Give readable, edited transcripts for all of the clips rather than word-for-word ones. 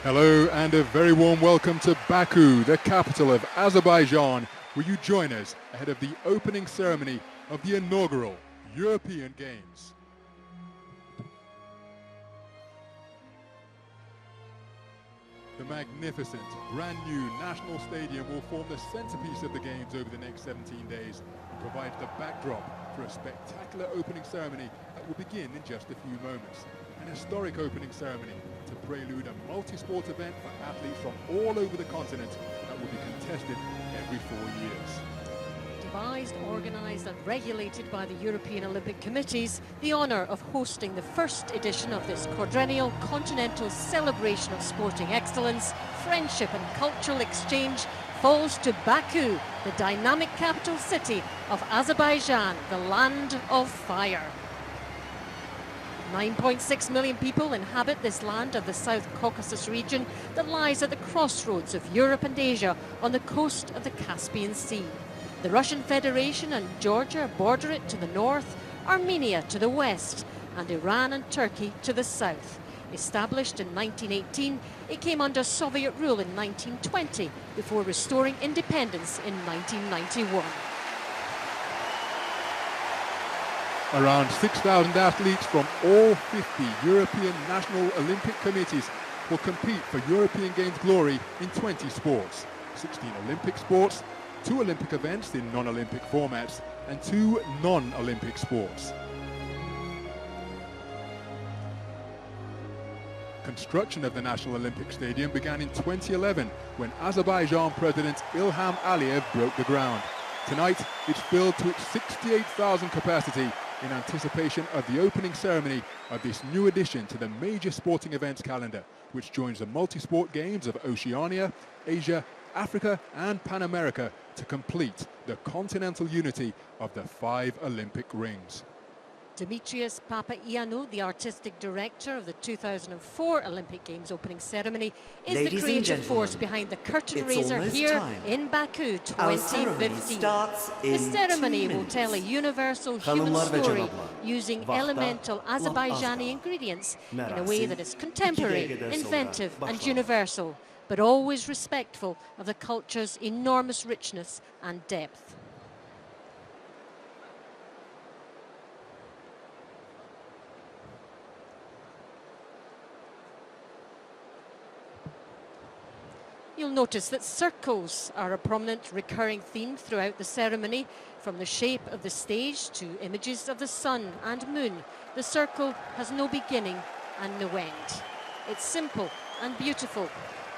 Hello and a very warm welcome to Baku, the capital of Azerbaijan, where you join us ahead of the opening ceremony of the inaugural European Games. The magnificent, brand new National Stadium will form the centerpiece of the Games over the next 17 days and provides the backdrop for a spectacular opening ceremony that will begin in just a few moments. An historic opening ceremony to prelude a multi-sport event for athletes from all over the continent that will be contested every 4 years. Devised, organised and regulated by the European Olympic Committees, the honour of hosting the first edition of this quadrennial continental celebration of sporting excellence, friendship and cultural exchange falls to Baku, the dynamic capital city of Azerbaijan, the land of fire. 9.6 million people inhabit this land of the South Caucasus region that lies at the crossroads of Europe and Asia on the coast of the Caspian Sea. The Russian Federation and Georgia border it to the north, Armenia to the west, and Iran and Turkey to the south. Established in 1918, it came under Soviet rule in 1920 before restoring independence in 1991. Around 6,000 athletes from all 50 European National Olympic Committees will compete for European Games glory in 20 sports, 16 Olympic sports, 2 Olympic events in non-Olympic formats, and 2 non-Olympic sports. Construction of the National Olympic Stadium began in 2011 when Azerbaijan President Ilham Aliyev broke the ground. Tonight, it's filled to its 68,000 capacity in anticipation of the opening ceremony of this new addition to the major sporting events calendar, which joins the multi-sport games of Oceania, Asia, Africa and Pan America to complete the continental unity of the 5 Olympic rings. Dimitrios Papaioannou, the artistic director of the 2004 Olympic Games opening ceremony, is the creative force behind the curtain raiser here in Baku 2015. The ceremony will tell a universal human story using elemental Azerbaijani ingredients in a way that is contemporary, inventive and universal, but always respectful of the culture's enormous richness and depth. You'll notice that circles are a prominent recurring theme throughout the ceremony. From the shape of the stage to images of the sun and moon, the circle has no beginning and no end. It's simple and beautiful.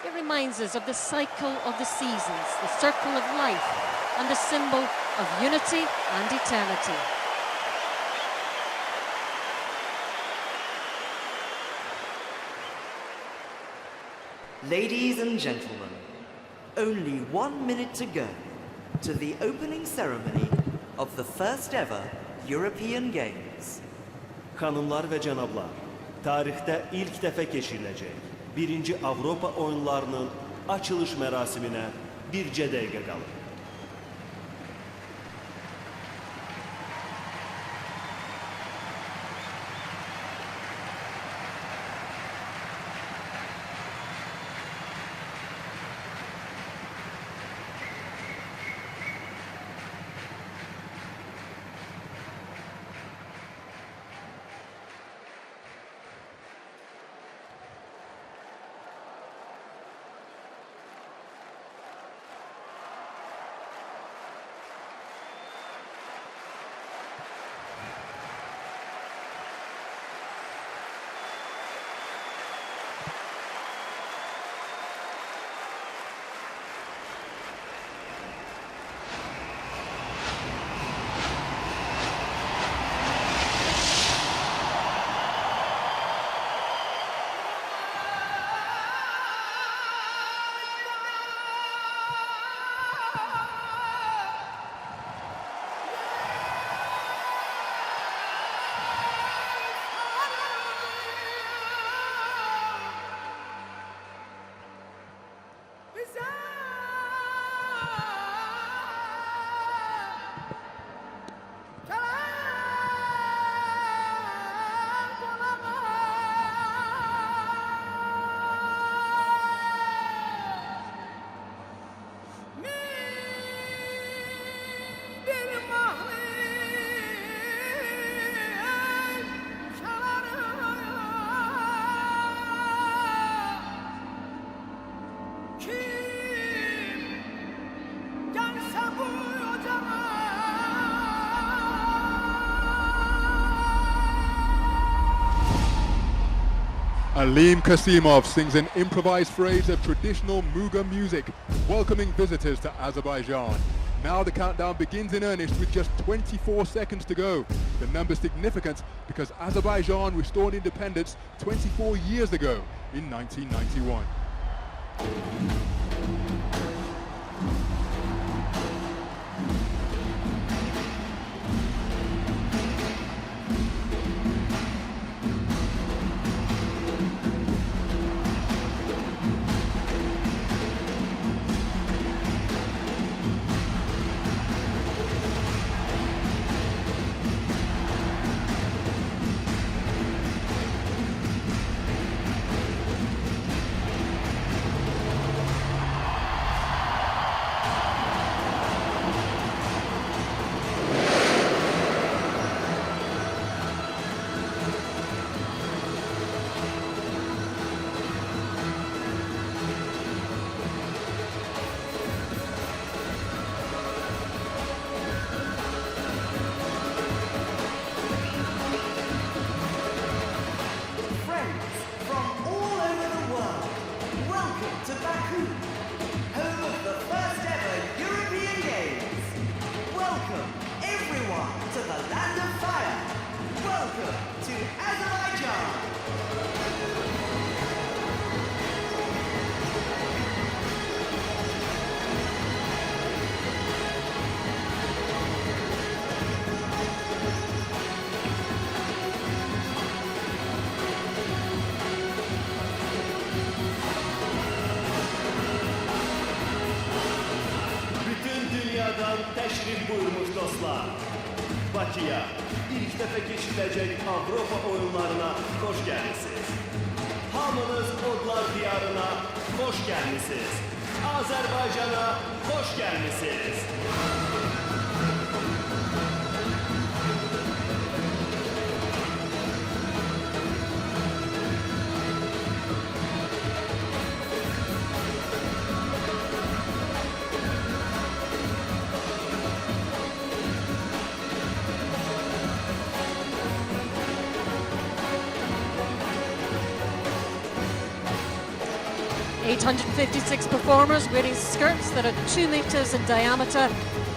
It reminds us of the cycle of the seasons, the circle of life, and the symbol of unity and eternity. Ladies and gentlemen, only 1 minute to go to the opening ceremony of the first ever European Games. Hanımlar ve canablar, tarihte ilk defa geçirilecek 1. Avrupa oyunlarının açılış merasimine birce dakika kalır. Alim Kasimov sings an improvised phrase of traditional Mughal music, welcoming visitors to Azerbaijan. Now the countdown begins in earnest with just 24 seconds to go. The number's significant because Azerbaijan restored independence 24 years ago in 1991. to Baku, home of the first ever European Games. Welcome, everyone, to the land of fire. Welcome to Azerbaijan. Dünyadan təşrif buyurmuş dostlar. Bakıya ilk dəfə keçiriləcək Avropa oyunlarına xoş gəlmisiniz. Hamınız odlar diyarına xoş gəlmisiniz. Azərbaycana xoş gəlmisiniz. ...856 performers wearing skirts that are 2 meters in diameter.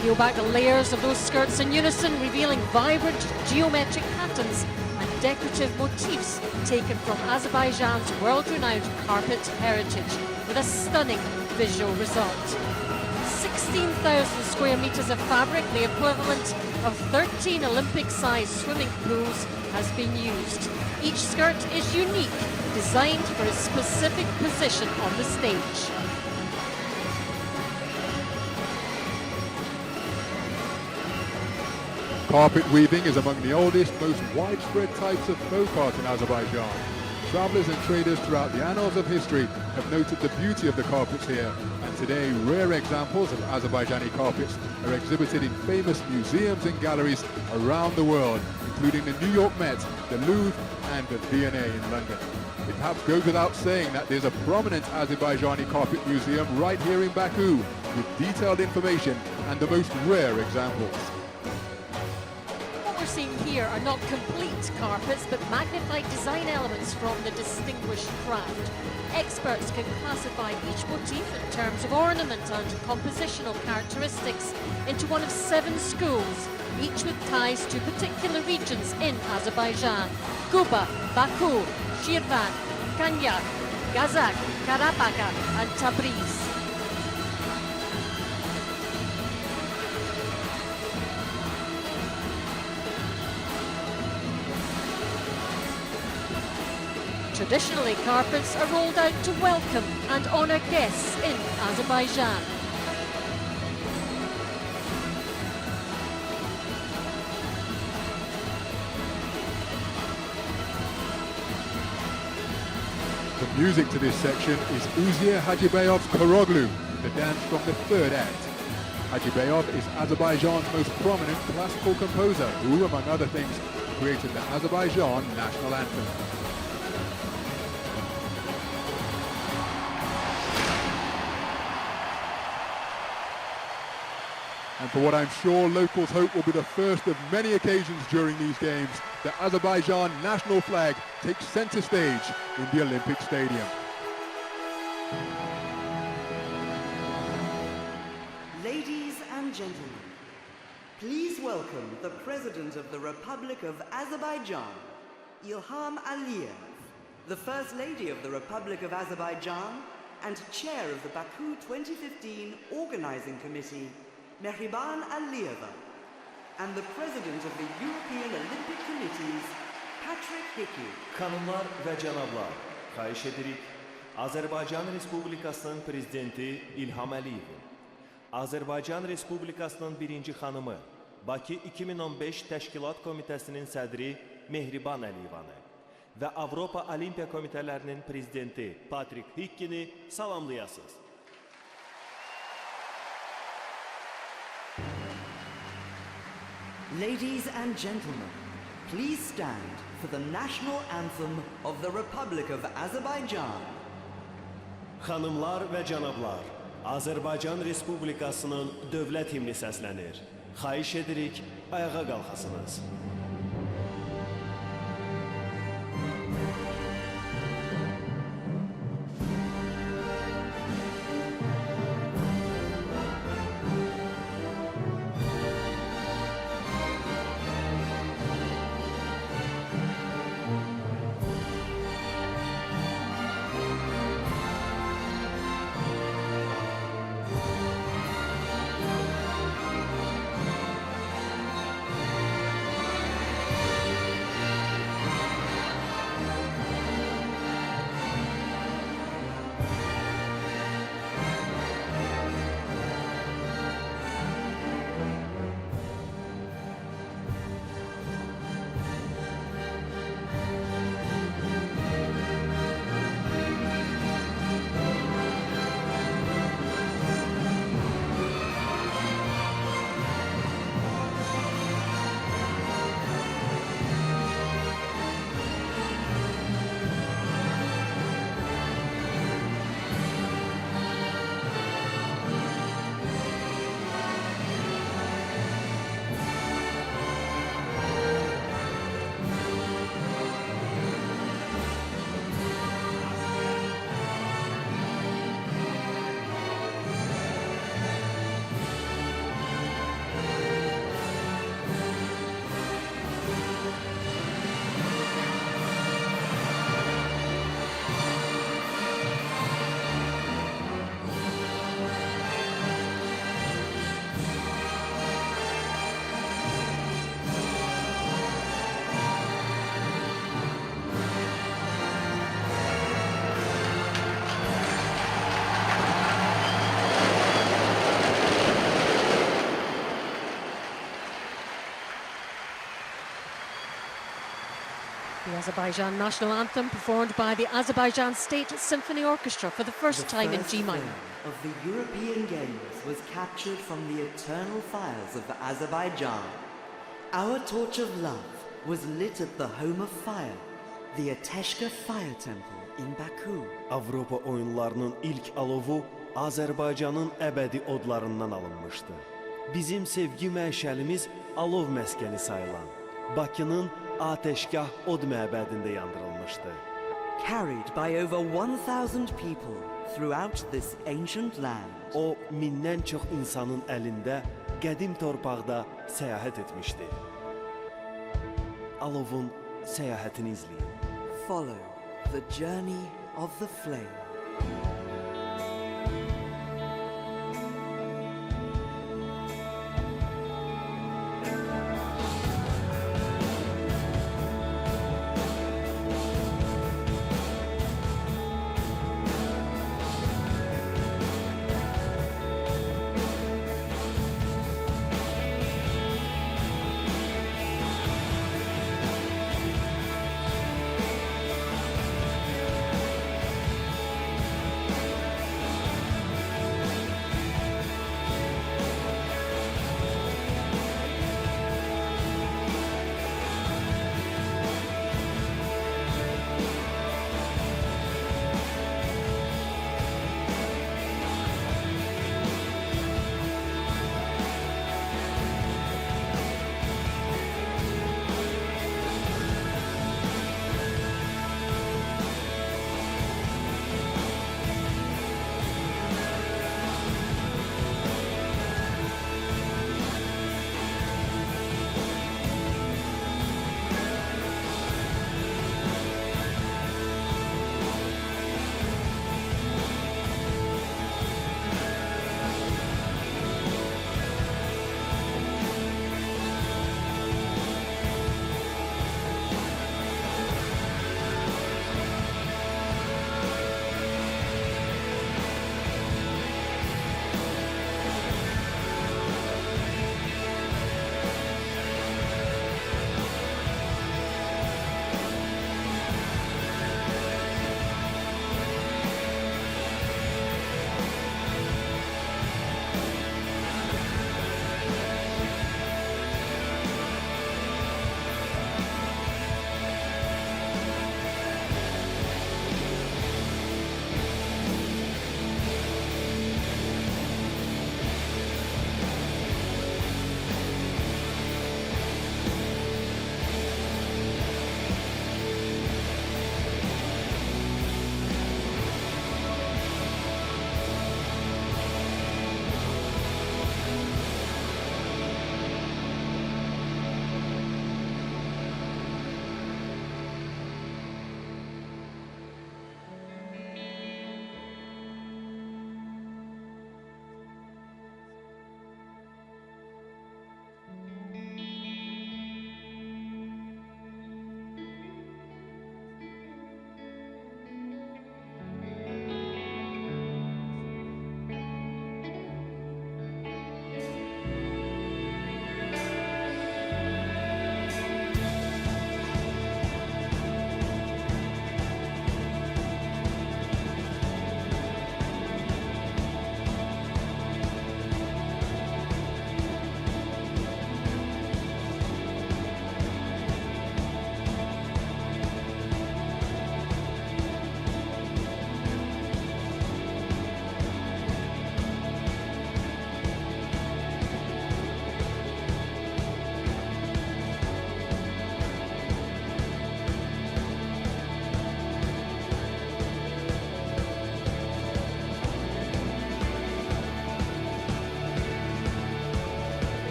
Peel back the layers of those skirts in unison, revealing vibrant geometric patterns and decorative motifs taken from Azerbaijan's world-renowned carpet heritage, with a stunning visual result. 16,000 square meters of fabric, the equivalent of 13 Olympic-sized swimming pools, has been used. Each skirt is unique, designed for a specific position on the stage. Carpet weaving is among the oldest, most widespread types of folk art in Azerbaijan. Travelers and traders throughout the annals of history have noted the beauty of the carpets here, and today rare examples of Azerbaijani carpets are exhibited in famous museums and galleries around the world, including the New York Met, the Louvre and the V&A in London. It perhaps goes without saying that there's a prominent Azerbaijani carpet museum right here in Baku, with detailed information and the most rare examples. What we're seeing here are not complete carpets, but magnified design elements from the distinguished craft. Experts can classify each motif in terms of ornament and compositional characteristics into one of 7 schools, each with ties to particular regions in Azerbaijan: Guba, Baku, Shirvan, Kanyak, Gazak, Karabakh and Tabriz. Traditionally, carpets are rolled out to welcome and honour guests in Azerbaijan. The music to this section is Uzir Hajibeyov's Koroglu, the dance from the 3rd act. Hajibeyov is Azerbaijan's most prominent classical composer who, among other things, created the Azerbaijan national anthem. And for what I'm sure locals hope will be the first of many occasions during these games, the Azerbaijan national flag takes centre stage in the Olympic Stadium. Ladies and gentlemen, please welcome the President of the Republic of Azerbaijan, Ilham Aliyev, the First Lady of the Republic of Azerbaijan, and Chair of the Baku 2015 Organizing Committee, Mehriban Aliyeva, and the President of the European Olympic Committees, Patrick Hickey. Xanımlar və cənablar, xahiş edirik, Azərbaycan Respublikasının Prezidenti İlham Əliyevin, Azərbaycan Respublikasının birinci xanımı, Bakı 2015 Təşkilat Komitəsinin sədri Mehriban Əliyevanı və Avropa Olimpiya Komitələrinin Prezidenti Patrick Hickey'ni salamlayasınız. Ladies and gentlemen, please stand for the national anthem of the Republic of Azerbaijan. Xanımlar və cənablar, Azərbaycan Respublikasının dövlət himni səslənir. Xahiş edirik, ayağa qalxasınız. The Azerbaijan national anthem performed by the Azerbaijan State Symphony Orchestra for the first time in G minor. Of the European Games was captured from the eternal fires of Azerbaijan. Our torch of love was lit at the home of fire, the Ateşka Fire Temple in Baku. Avropa oyunlarının ilk alovu Azərbaycanın əbədi odlarından alınmışdı. Bizim sevgi məşəlimiz alov məskəni sayılan Bakının Ateşgah od məbədində yandırılmışdı. Carried by over 1,000 people throughout this ancient land. O, mindən çox insanın əlində qədim torpaqda səyahət etmişdi. Alovun səyahətini izləyin. Follow the journey of the flame.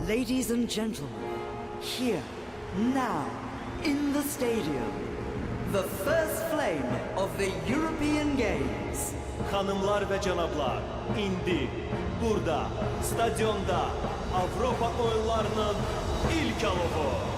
Ladies and gentlemen, here, now, in the stadium, the first flame of the European Games. Hanımlar ve canablar, indi, burada, stadyonda Avrupa oyunlarının ilk alovu.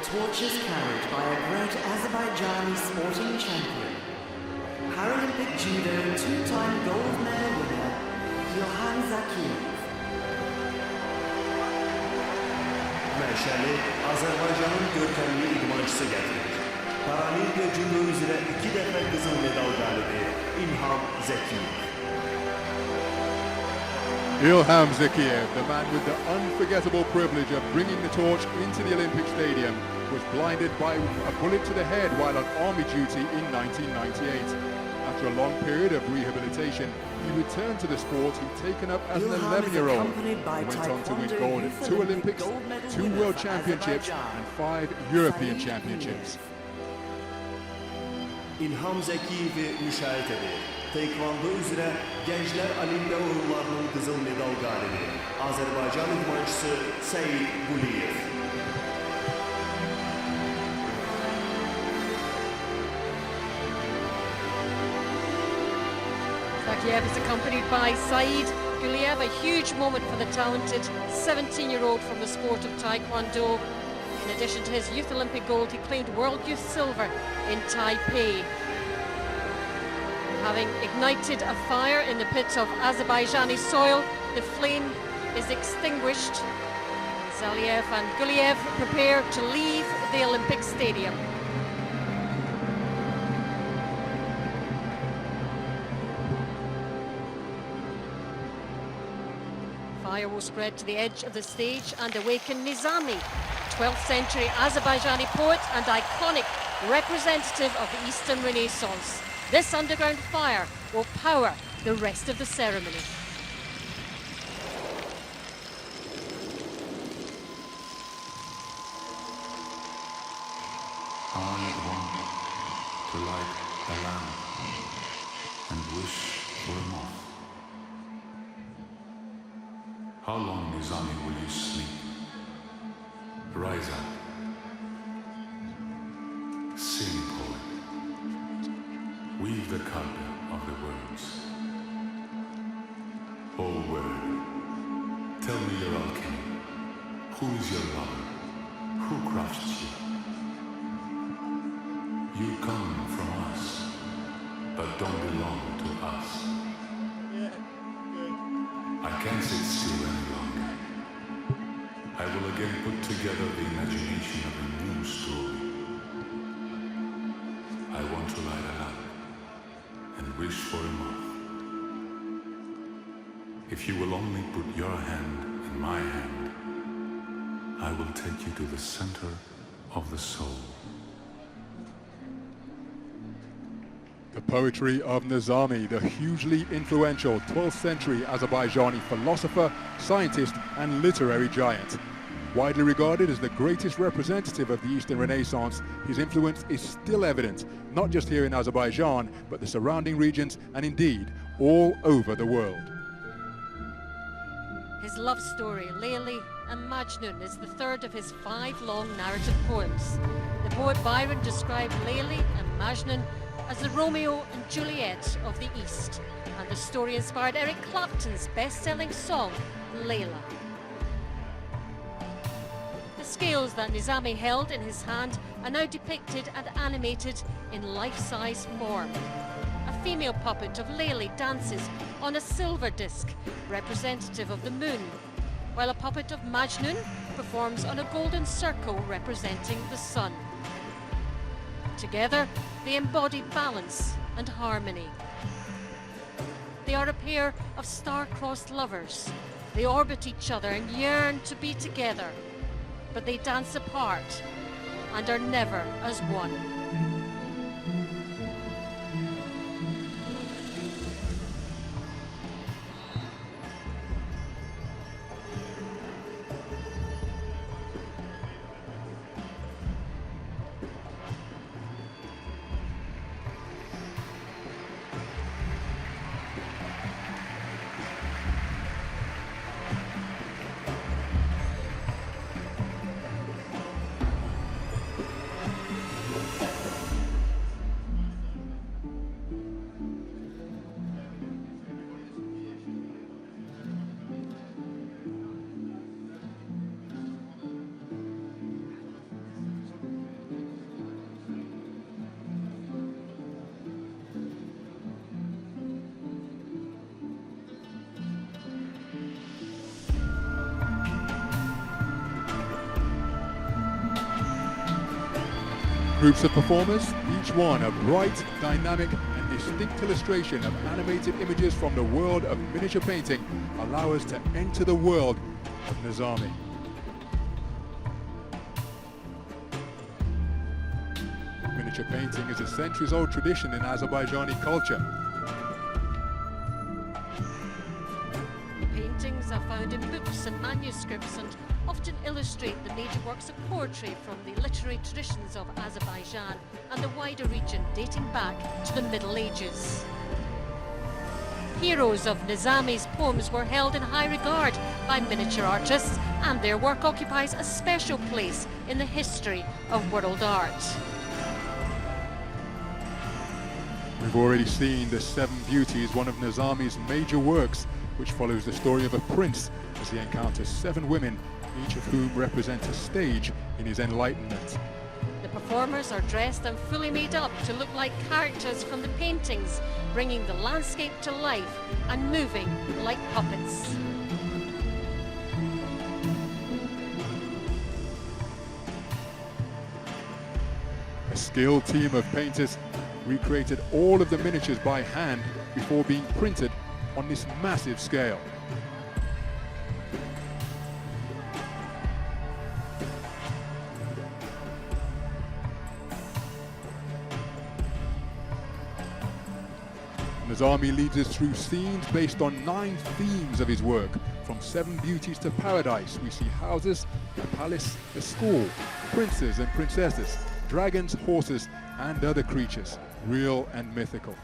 Torch is carried by a great Azerbaijani sporting champion, Paralympic judo two-time gold medal winner, Ilham Zakiyev. Məşəli Azərbaycanın görkəmli idmançısı gətirir. Paralimpiya judo üzrə 2 dəfə qızıl medal qalibi İlham Zakiyev. Ilham Zakiyev, the man with the unforgettable privilege of bringing the torch into the Olympic Stadium, was blinded by a bullet to the head while on army duty in 1998. After a long period of rehabilitation, he returned to the sport he'd taken up as an 11-year-old. He went on to win gold at 2 Olympics, 2 World Championships and 5 European Championships. İlham Zakiyevi müşahidə edir. Taekwondo üzrə Gənclər Olimpiya oyunlarının qızıl medal qalibi Azərbaycan idmançısı Səid Quliyev. Zakiyev is accompanied by Said Guliev, a huge moment for the talented 17-year-old from the sport of Taekwondo. In addition to his Youth Olympic gold, he claimed World Youth Silver in Taipei. Having ignited a fire in the pit of Azerbaijani soil, the flame is extinguished. Zaliev and Guliev prepare to leave the Olympic Stadium. Fire will spread to the edge of the stage and awaken Nizami, 12th century Azerbaijani poet and iconic representative of the Eastern Renaissance. This underground fire will power the rest of the ceremony. I want to light a lamp and wish for a moth. How long, Nizami, will you sleep? Rise up. Sing, poet. Weave the carpet of the words. Oh word, tell me your alchemy. Who is your lover? Who crafts you? You come from us, but don't belong to us. I can't sit still any longer. I will again put together the imagination of a new story. I want to light a lamp and wish for a moth. If you will only put your hand in my hand, I will take you to the center of the soul. The poetry of Nizami, the hugely influential 12th century Azerbaijani philosopher, scientist and literary giant. Widely regarded as the greatest representative of the Eastern Renaissance, his influence is still evident, not just here in Azerbaijan, but the surrounding regions and indeed all over the world. His love story, Layli and Majnun, is the third of his 5 long narrative poems. The poet Byron described Layli and Majnun as the Romeo and Juliet of the East, and the story inspired Eric Clapton's best-selling song, Layla. The scales that Nizami held in his hand are now depicted and animated in life-size form. A female puppet of Layli dances on a silver disc, representative of the moon, while a puppet of Majnun performs on a golden circle representing the sun. Together, they embody balance and harmony. They are a pair of star-crossed lovers. They orbit each other and yearn to be together, but they dance apart and are never as one. Groups of performers, each one a bright, dynamic and distinct illustration of animated images from the world of miniature painting, allow us to enter the world of Nizami. Miniature painting is a centuries-old tradition in Azerbaijani culture. Paintings are found in books and manuscripts and often illustrate the major works of poetry from the literary traditions of Azerbaijan and the wider region dating back to the Middle Ages. Heroes of Nizami's poems were held in high regard by miniature artists, and their work occupies a special place in the history of world art. We've already seen The Seven Beauties, one of Nizami's major works, which follows the story of a prince as he encounters 7 women, each of whom represent a stage in his enlightenment. The performers are dressed and fully made up to look like characters from the paintings, bringing the landscape to life and moving like puppets. A skilled team of painters recreated all of the miniatures by hand before being printed on this massive scale. Nizami leads us through scenes based on 9 themes of his work. From 7 Beauties to Paradise, we see houses, a palace, a school, princes and princesses, dragons, horses, and other creatures, real and mythical.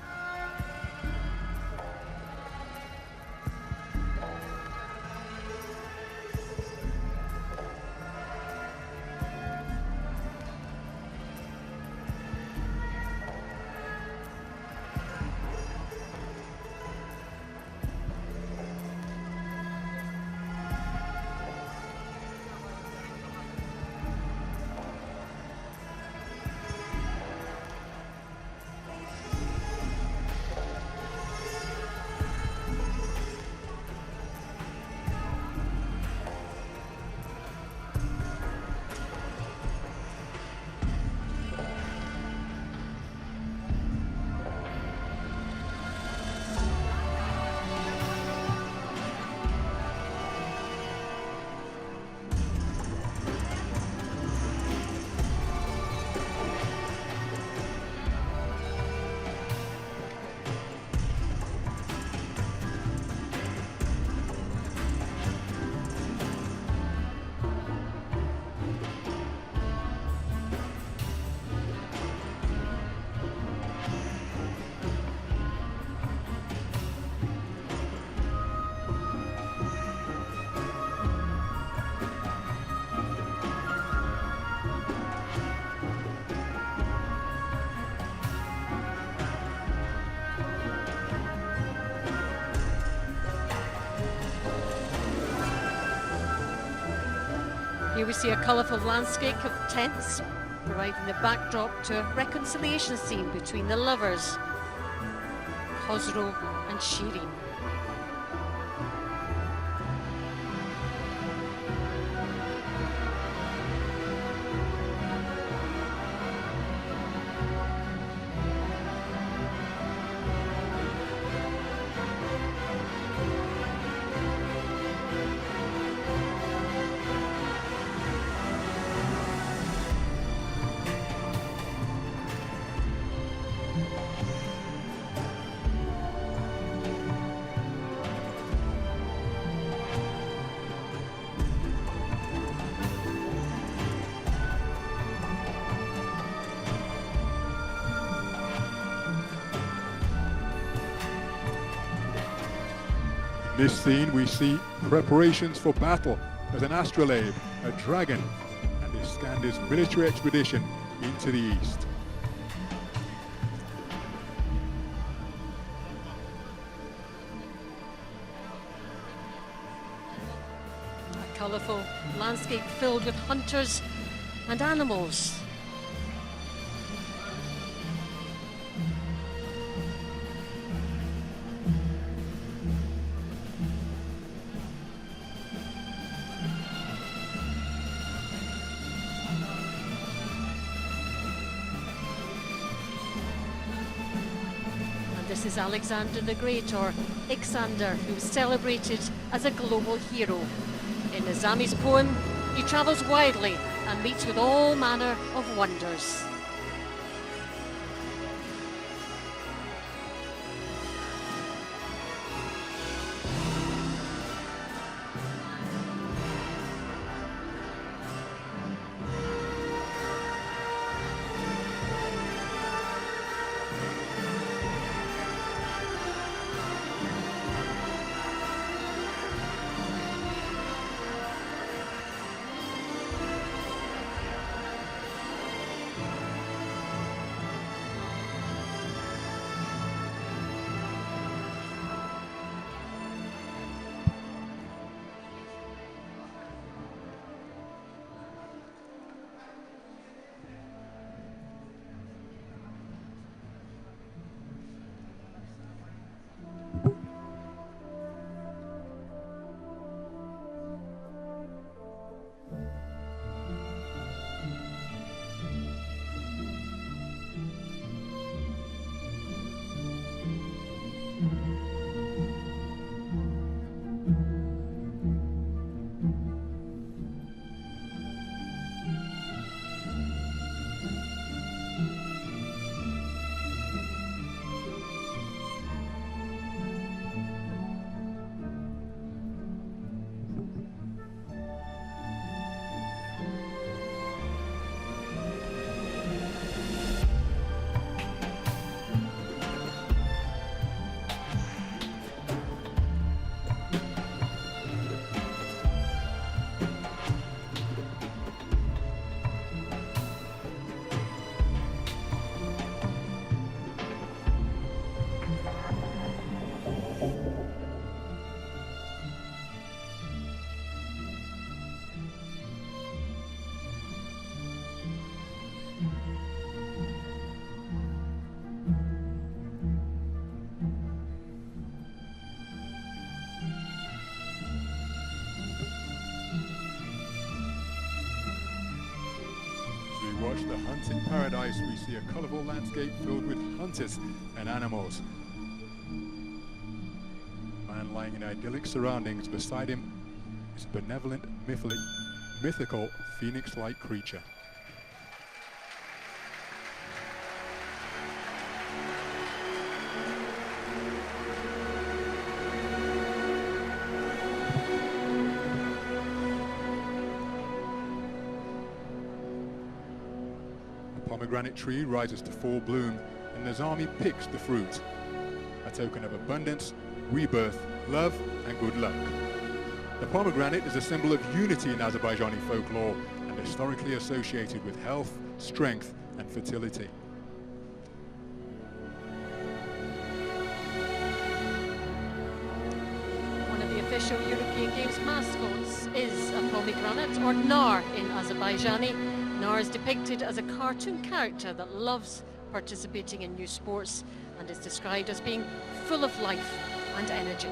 Here we see a colourful landscape of tents, providing the backdrop to a reconciliation scene between the lovers, Khosrow and Shirin. In this scene we see preparations for battle as an astrolabe, a dragon, and Iskander's military expedition into the east. A colourful landscape filled with hunters and animals. This is Alexander the Great, or Ixander, who was celebrated as a global hero. In Nizami's poem, he travels widely and meets with all manner of wonders. Watch the hunting paradise, we see a colourful landscape filled with hunters and animals. Man lying in idyllic surroundings, beside him is a benevolent, mythical phoenix-like creature. Pomegranate tree rises to full bloom, and Nizami picks the fruit, a token of abundance, rebirth, love, and good luck. The pomegranate is a symbol of unity in Azerbaijani folklore and historically associated with health, strength, and fertility. One of the official European Games mascots is a pomegranate, or nar in Azerbaijani. Nar is depicted as a cartoon character that loves participating in new sports and is described as being full of life and energy.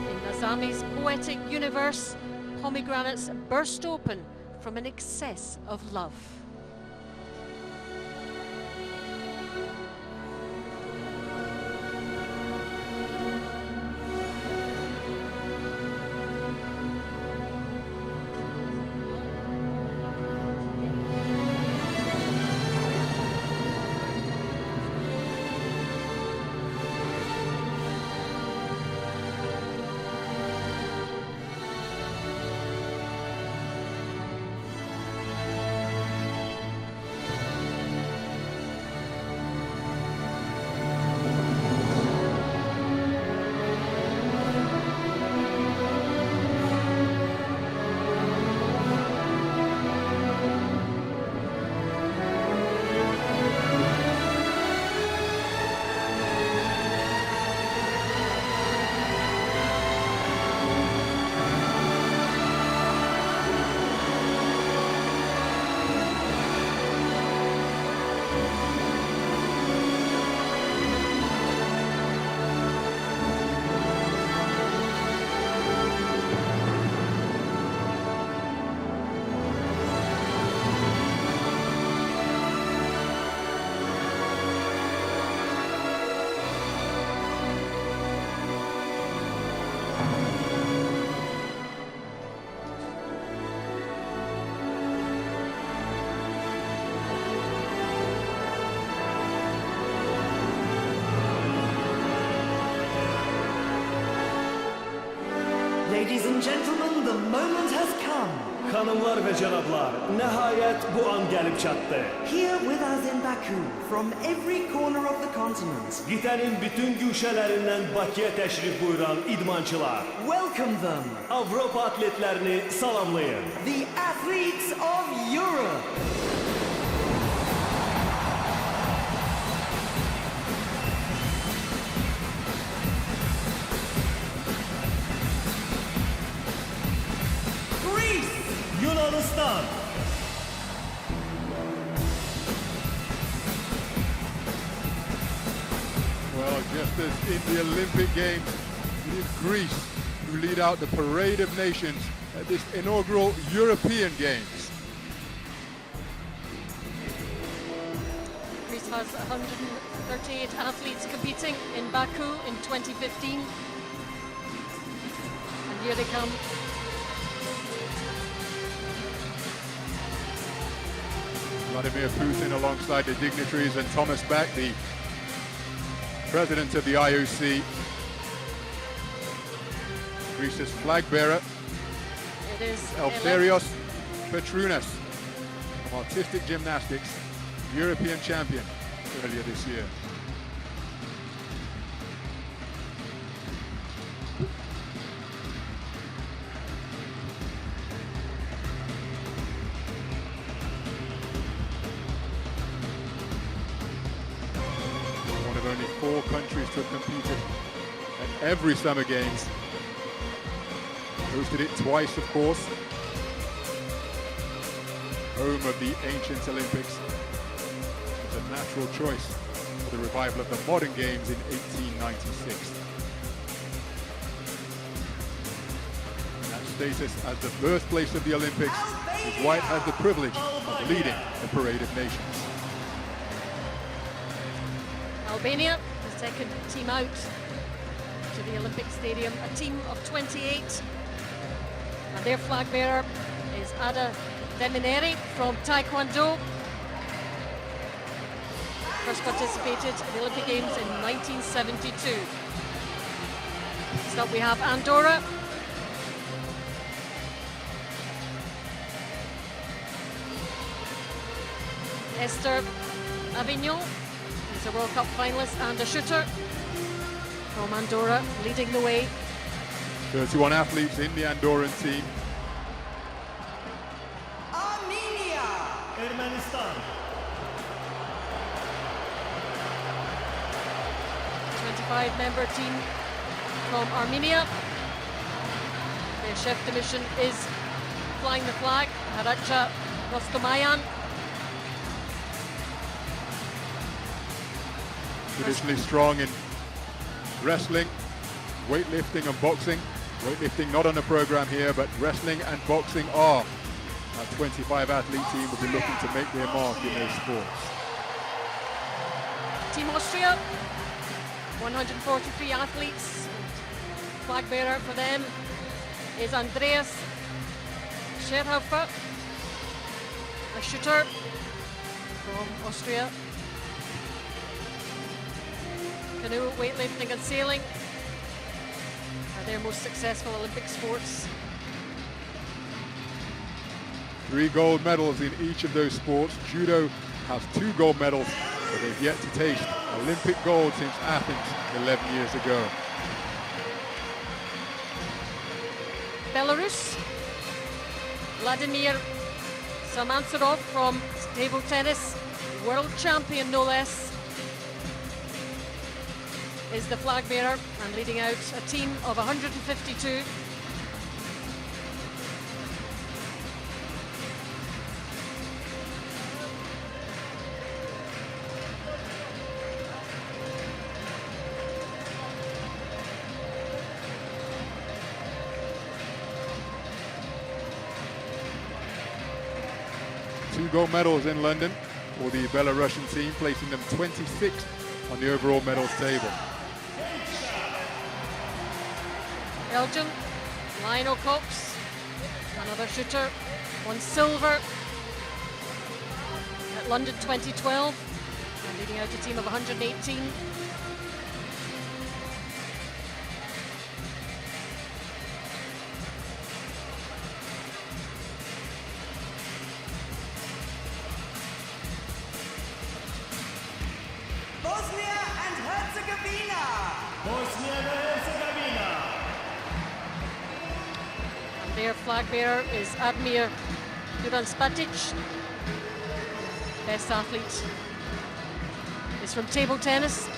In Nazami's poetic universe, pomegranates burst open from an excess of love. Ladies and gentlemen, the moment has come. Hanımlar ve canablar, nihayet bu an gelip çattı. Here with us in Baku, from every corner of the continent. Qitənin bütün güşələrindən Bakıya təşrif buyuran idmançılar, Welcome them, Avropa atletlərini salamlayın. the athletes of Europe. Greece, Yunanistan, Well, just as in the Olympic Games, it is Greece who lead out the parade of nations at this inaugural European Games. Greece has 138 athletes competing in Baku in 2015. And here they come. Vladimir Putin alongside the dignitaries and Thomas Bach, the president of the IOC. Greece's flag bearer, It is Eleftherios Petrounas from artistic gymnastics, European champion earlier this year. One of only 4 countries to have competed at every Summer Games. Hosted it twice, of course. Home of the ancient Olympics. It's a natural choice for the revival of the modern games in 1896. And that status as the birthplace of the Olympics is why it has the privilege of leading the Parade of Nations. Albania, the second team out to the Olympic Stadium, a team of 28. And their flag bearer is Ada Demineri from Taekwondo. First participated in the Olympic Games in 1972. Next up we have Andorra. Esther Avignon is a World Cup finalist and a shooter from Andorra, leading the way. 31 athletes in the Andorran team. Armenia, Ermənistan, 5-member team from Armenia. Their chef de mission is flying the flag, Haracha Rostomayan. Traditionally strong in wrestling, weightlifting and boxing. Weightlifting not on the program here, but wrestling and boxing are. A 25 athlete team will be looking to make their mark in those sports. Team Austria, 143 athletes. Flag bearer for them is Andreas Scherhofer, a shooter from Austria. Canoe, weightlifting and sailing are their most successful Olympic sports. 3 gold medals in each of those sports. Judo has 2 gold medals, but they've yet to taste Olympic gold since Athens 11 years ago. Belarus, Vladimir Samantsarov from table tennis, world champion no less, is the flag bearer and leading out a team of 152. Two gold medals in London for the Belarusian team, placing them 26th on the overall medals table. Belgium, Lionel Cox, another shooter, won silver at London 2012 and leading out a team of 118. Bosnia and Herzegovina. And their flag bearer is Admir Duran-Spatic. Best athlete is from table tennis.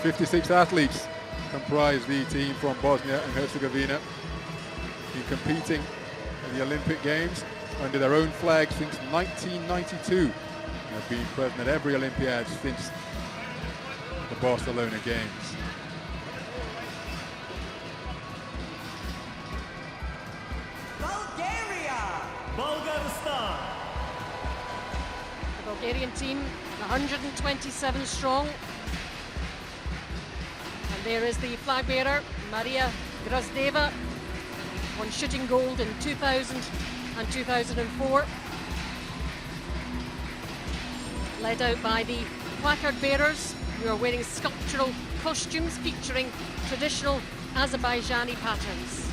56 athletes comprise the team from Bosnia and Herzegovina, been competing in the Olympic Games under their own flag since 1992. Have been present at every Olympiad since the Barcelona Games. Bulgaria. Bulgaristan. The Bulgarian team, 127 strong. And there is the flag bearer, Maria Grazdeva, won shooting gold in 2000 and 2004. Led out by the placard bearers, who are wearing sculptural costumes featuring traditional Azerbaijani patterns.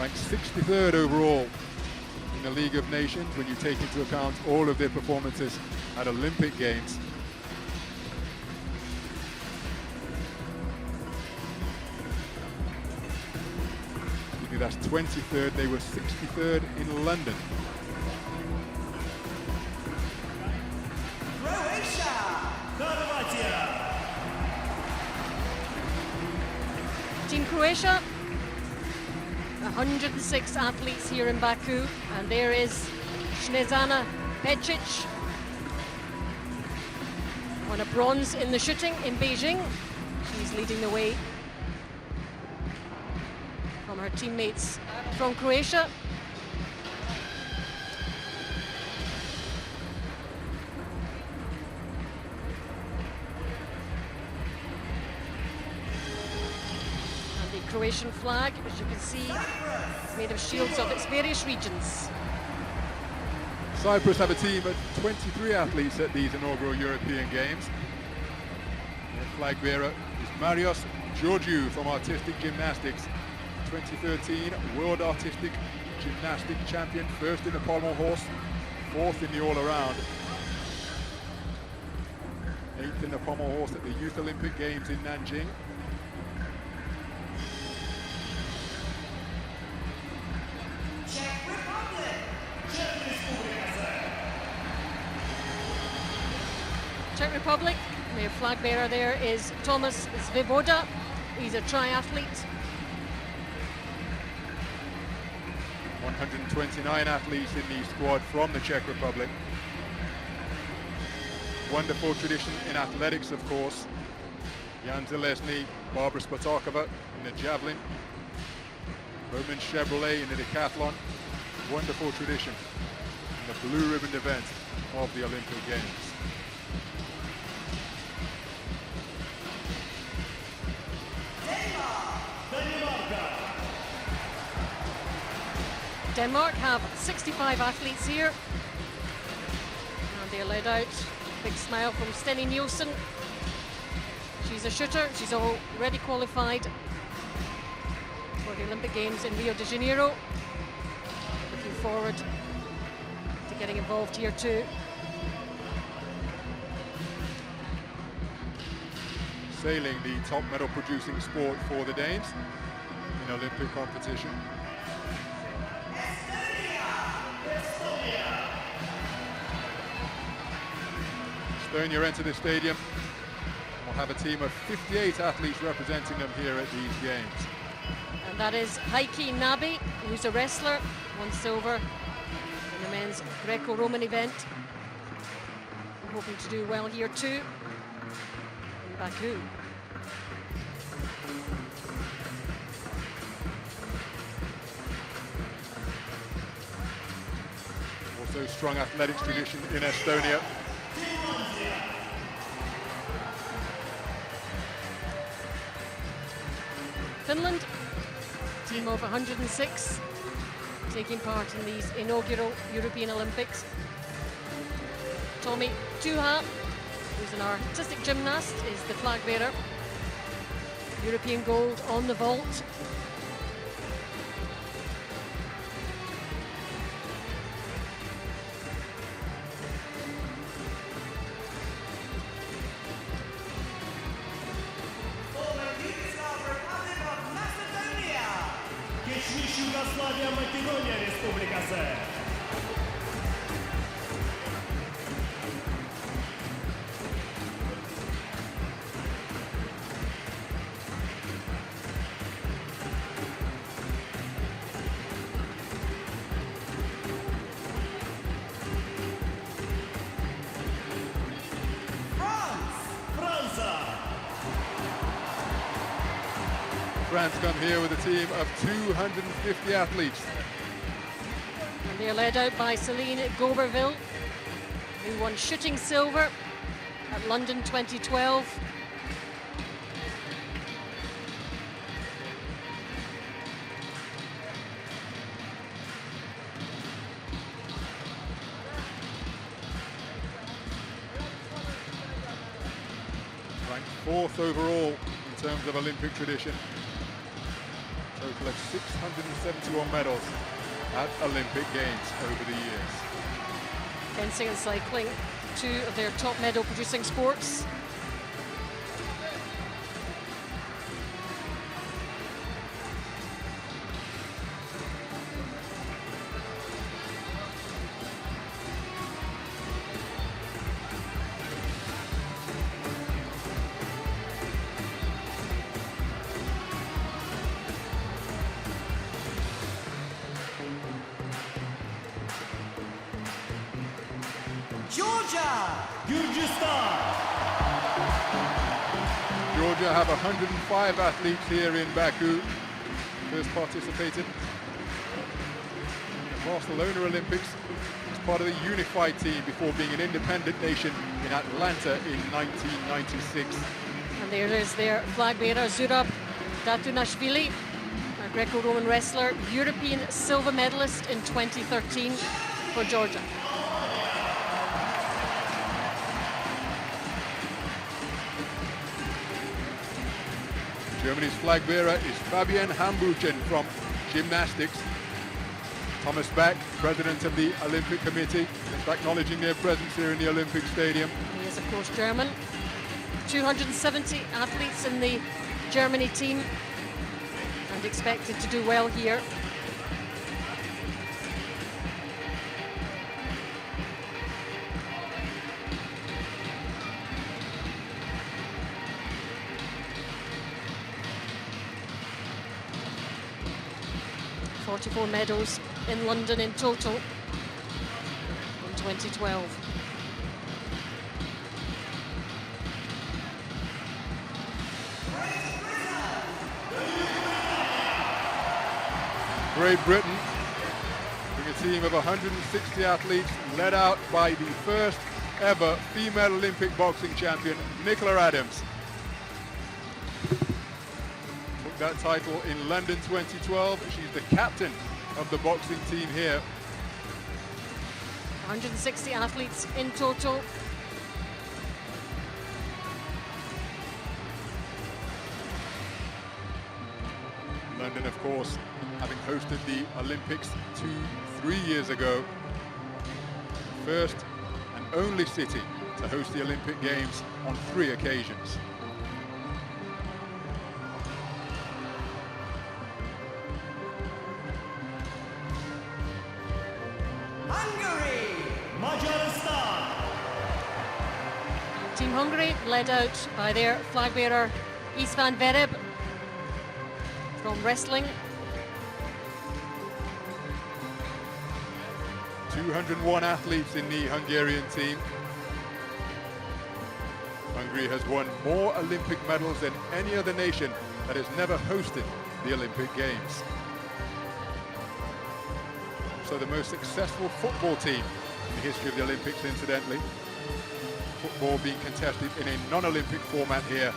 Ranked 63rd overall in the League of Nations when you take into account all of their performances at Olympic Games. That's 23rd, they were 63rd in London. Croatia. Team Croatia, 106 athletes here in Baku, and there is Snezana Pecic, won a bronze in the shooting in Beijing. She's leading the way from her teammates from Croatia. And the Croatian flag, as you can see, is made of shields of its various regions. Cyprus have a team of 23 athletes at these inaugural European Games. Their flag bearer is Marios Georgiou from artistic gymnastics. 2013 World Artistic Gymnastic Champion, first in the pommel horse, fourth in the all-around, eighth in the pommel horse at the Youth Olympic Games in Nanjing. Czech Republic. Czech Republic. Their flag bearer there is Thomas Zviboda. He's a triathlete. 129 athletes in the squad from the Czech Republic. Wonderful tradition in athletics, of course. Jan Zalesny, Barbara Spatakova in the javelin. Roman Chevrolet in the decathlon. Wonderful tradition in the blue ribbon event of the Olympic Games. Denmark have 65 athletes here. And they're led out. Big smile from Stenny Nielsen. She's a shooter. She's already qualified for the Olympic Games in Rio de Janeiro. Looking forward to getting involved here too. Sailing, the top medal producing sport for the Danes in Olympic competition. Estonia enter the stadium. We'll have a team of 58 athletes representing them here at these games. And that is Heikki Nabi, who's a wrestler, won silver in the men's Greco-Roman event. I'm hoping to do well here too in Baku. Also strong athletics tradition in Estonia. Finland, team of 106, taking part in these inaugural European Olympics. Tommy Tuha, who's an artistic gymnast, is the flag bearer. European gold on the vault. Geçmiş Yugoslavya Makedonya Respublikası. France come here with a team of 250 athletes. And they're led out by Celine Goberville, who won shooting silver at London 2012. Ranked 4th overall in terms of Olympic tradition. Total of 671 medals at Olympic Games over the years. Fencing and cycling, two of their top medal producing sports. Georgia! Gürcistan. Georgia have 105 athletes here in Baku, first participated in the Barcelona Olympics as part of the unified team before being an independent nation in Atlanta in 1996. And there is their flag bearer, Zurab Datunashvili, a Greco-Roman wrestler, European silver medalist in 2013 for Georgia. Germany's flag bearer is Fabienne Hambuchen from gymnastics. Thomas Bach, president of the Olympic Committee, just acknowledging their presence here in the Olympic Stadium. He is, of course, German. 270 athletes in the Germany team and expected to do well here. 44 medals in London in total in 2012. Great Britain, with a team of 160 athletes, led out by the first ever female Olympic boxing champion, Nicola Adams. Took that title in London 2012. She's the captain of the boxing team here. 160 athletes in total. London, of course, having hosted the Olympics 3 years ago. First and only city to host the Olympic Games on 3 occasions. Hungary! Macaristan. Team Hungary led out by their flag bearer István Vereb from wrestling. 201 athletes in the Hungarian team. Hungary has won more Olympic medals than any other nation that has never hosted the Olympic Games. So the most successful football team in the history of the Olympics, incidentally. Football being contested in a non-Olympic format here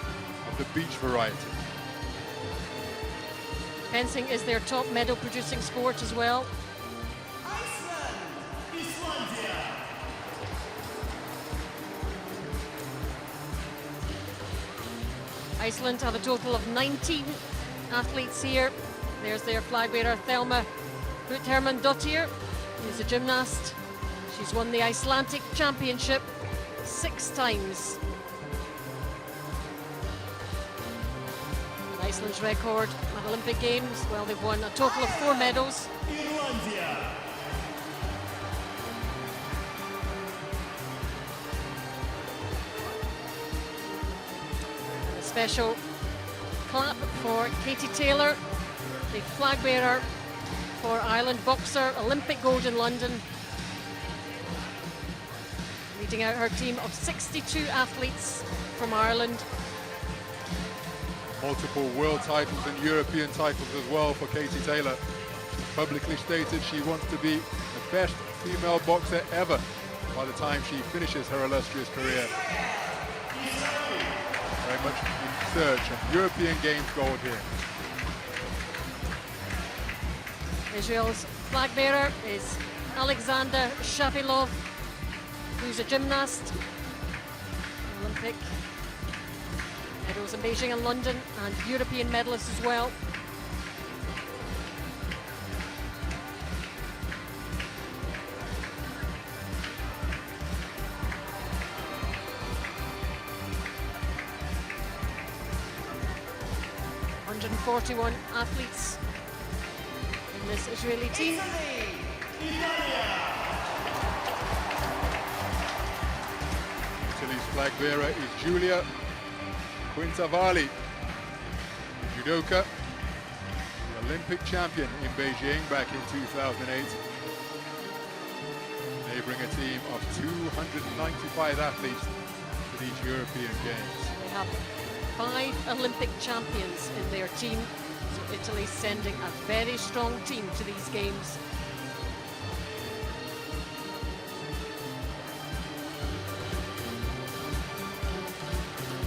of the beach variety. Fencing is their top medal producing sport as well. Iceland have a total of 19 athletes here. There's their flag bearer Thelma Hermanndottir, who's a gymnast. She's won the Icelandic Championship 6 times. And Iceland's record at Olympic Games, well, they've won a total of 4 medals. Irlandia. A special clap for Katie Taylor, the flag bearer for Ireland, boxer, Olympic gold in London. Leading out her team of 62 athletes from Ireland. Multiple world titles and European titles as well for Katie Taylor. Publicly stated she wants to be the best female boxer ever by the time she finishes her illustrious career. Very much in search of European Games gold here. Israel's flag bearer is Alexander Shavilov, who's a gymnast. Olympic medals in Beijing and London, and European medalist as well. ...141 athletes in this Israeli team. Italy's flag bearer is Giulia Quintavalli, judoka, the Olympic champion in Beijing back in 2008. They bring a team of 295 athletes to these European Games. They have 5 Olympic champions in their team, so Italy's sending a very strong team to these games.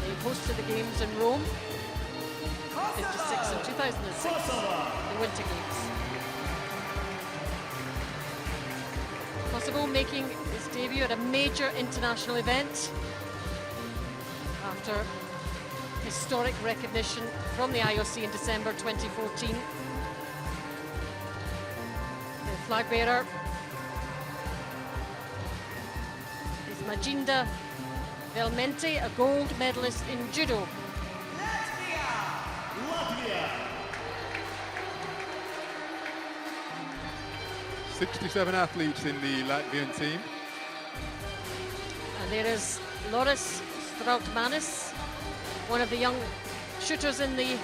They hosted the games in Rome, 56 and 2006, the Winter Games. Kosovo making its debut at a major international event after historic recognition from the IOC in December 2014. The flag bearer is Majinda Velmente, a gold medalist in judo. Latvia. 67 athletes in the Latvian team. And there is Loris Strautmanis, one of the young shooters in the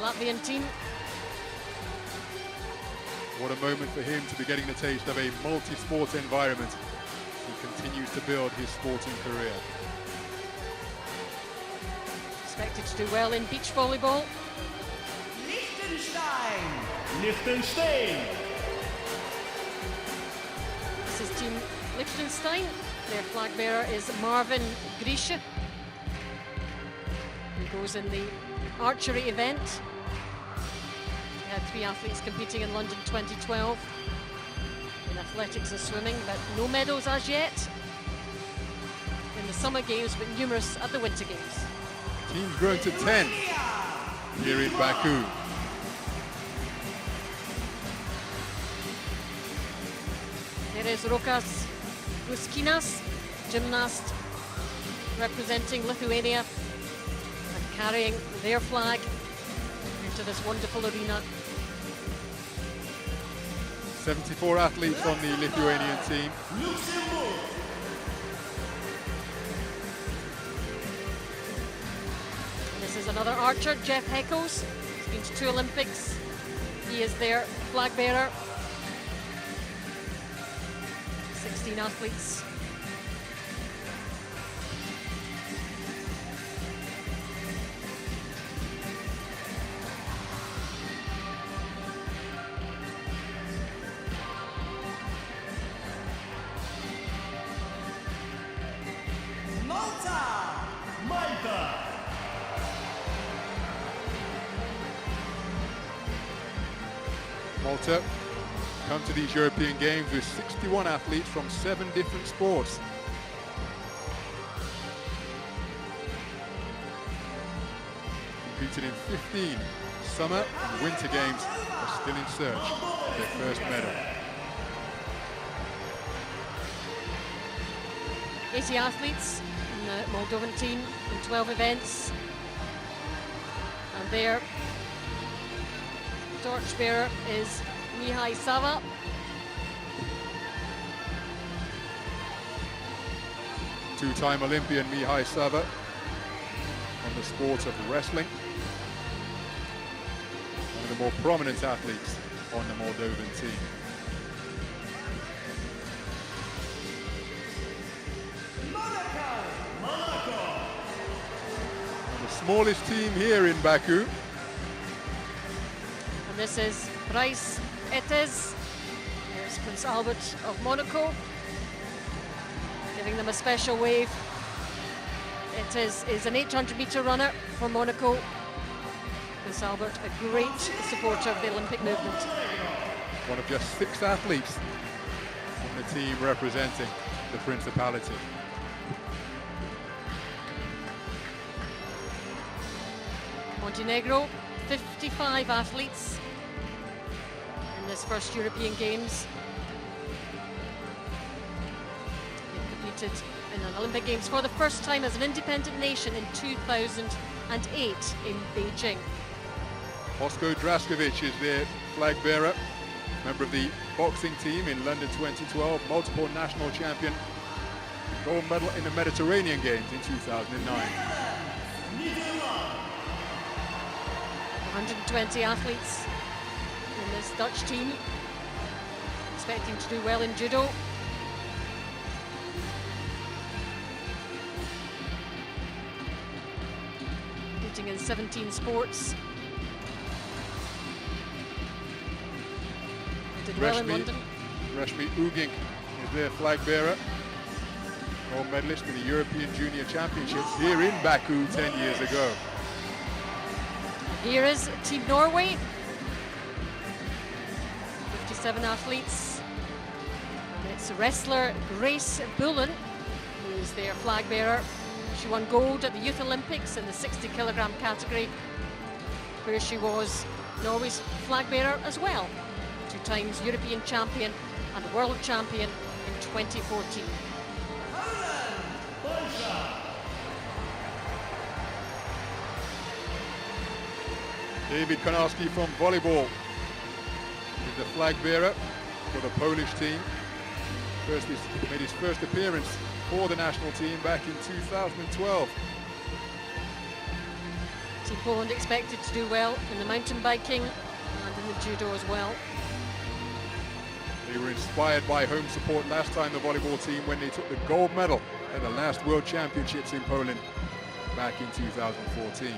Latvian team. What a moment for him to be getting the taste of a multi-sport environment. He continues to build his sporting career. Expected to do well in beach volleyball. Liechtenstein. This is Team Liechtenstein. Their flag bearer is Marvin Grische, who goes in the archery event. We had 3 athletes competing in London 2012 in athletics and swimming, but no medals as yet in the summer games, but numerous at the winter games. Team's growing to 10 here in Baku. There is Rokas Guskinas, gymnast representing Lithuania and carrying their flag into this wonderful arena. 74 athletes on the Lithuanian team. This is another archer, Jeff Heckles. He's been to 2 Olympics. He is their flag bearer. 16 athletes. Malta. Malta come to these European Games with 61 athletes from 7 different sports. Competed in 15 summer and winter games, are still in search of their first medal. 80 athletes in the Moldovan team in 12 events. And their torchbearer is Mihai Sava. Two-time Olympian Mihai Sava on the sport of wrestling. One of the more prominent athletes on the Moldovan team. The smallest team here in Baku. And this is Bryce Etes. There's Prince Albert of Monaco, giving them a special wave. Etes is an 800-meter runner for Monaco. Prince Albert, a great supporter of the Olympic movement. One of just 6 athletes on the team representing the Principality. Montenegro, 55 athletes in this first European Games. They competed in an Olympic Games for the first time as an independent nation in 2008 in Beijing. Bosko Draskovic is their flag bearer, member of the boxing team in London 2012, multiple national champion, gold medal in the Mediterranean Games in 2009. 120 athletes in this Dutch team, expecting to do well in judo. Competing in 17 sports. They did well in London. Rashmi Ugink is their flag bearer, gold medalist in the European Junior Championships here in Baku 10 years ago. Here is Team Norway, 57 athletes, and it's wrestler Grace Bullen who is their flag bearer. She won gold at the Youth Olympics in the 60-kilogram category, where she was Norway's flag bearer as well, 2 times European champion and world champion in 2014. David Konarski from volleyball is the flag bearer for the Polish team. Made his first appearance for the national team back in 2012. Team Poland expected to do well in the mountain biking and in the judo as well. They were inspired by home support last time, the volleyball team, when they took the gold medal at the last World Championships in Poland back in 2014.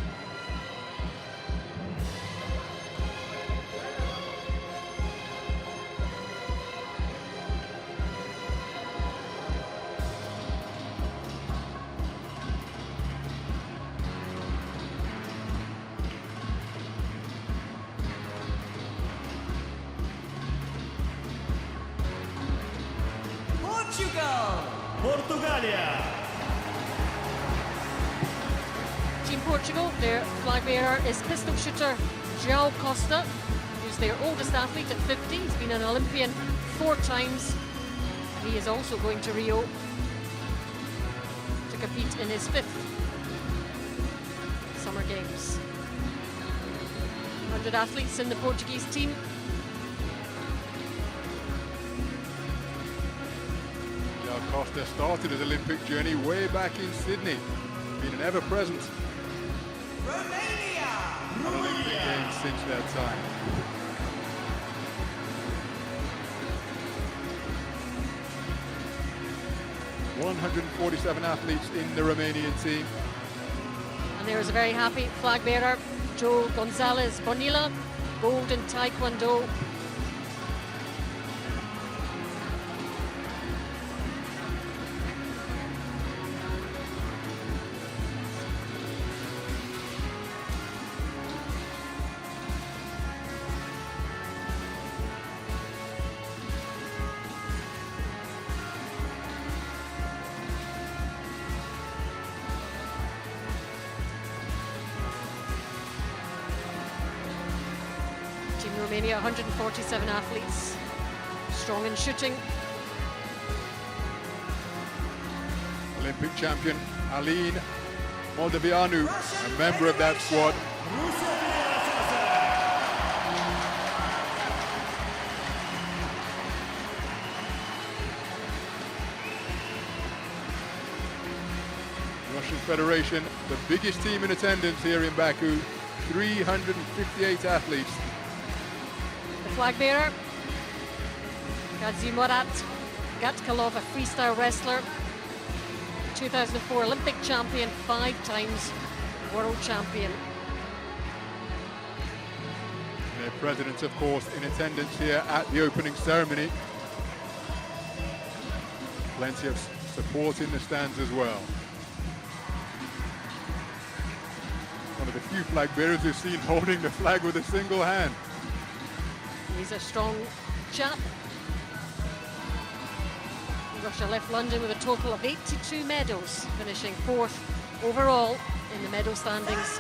Portugalia. Team Portugal, their flag bearer is pistol shooter João Costa, who's their oldest athlete at 50. He's been an Olympian 4 times. He is also going to Rio to compete in his 5th Summer Games. 100 athletes in the Portuguese team. Costa started his Olympic journey way back in Sydney, been an ever-present Olympic Games since that time. ...147 athletes in the Romanian team. And there is a very happy flag bearer, Joe Gonzalez Bonilla, gold in Taekwondo. Team Romania, 147 athletes, strong in shooting. Olympic champion Aline Moldovianu, a member of that squad. Russian Federation, the biggest team in attendance here in Baku, 358 athletes. The flag bearer, Kazimierat Gatkalov, a freestyle wrestler, 2004 Olympic champion, 5 times world champion. Their president, of course, in attendance here at the opening ceremony. Plenty of support in the stands as well. One of the few flag bearers we've seen holding the flag with a single hand. He's a strong chap. Russia left London with a total of 82 medals, finishing 4th overall in the medal standings.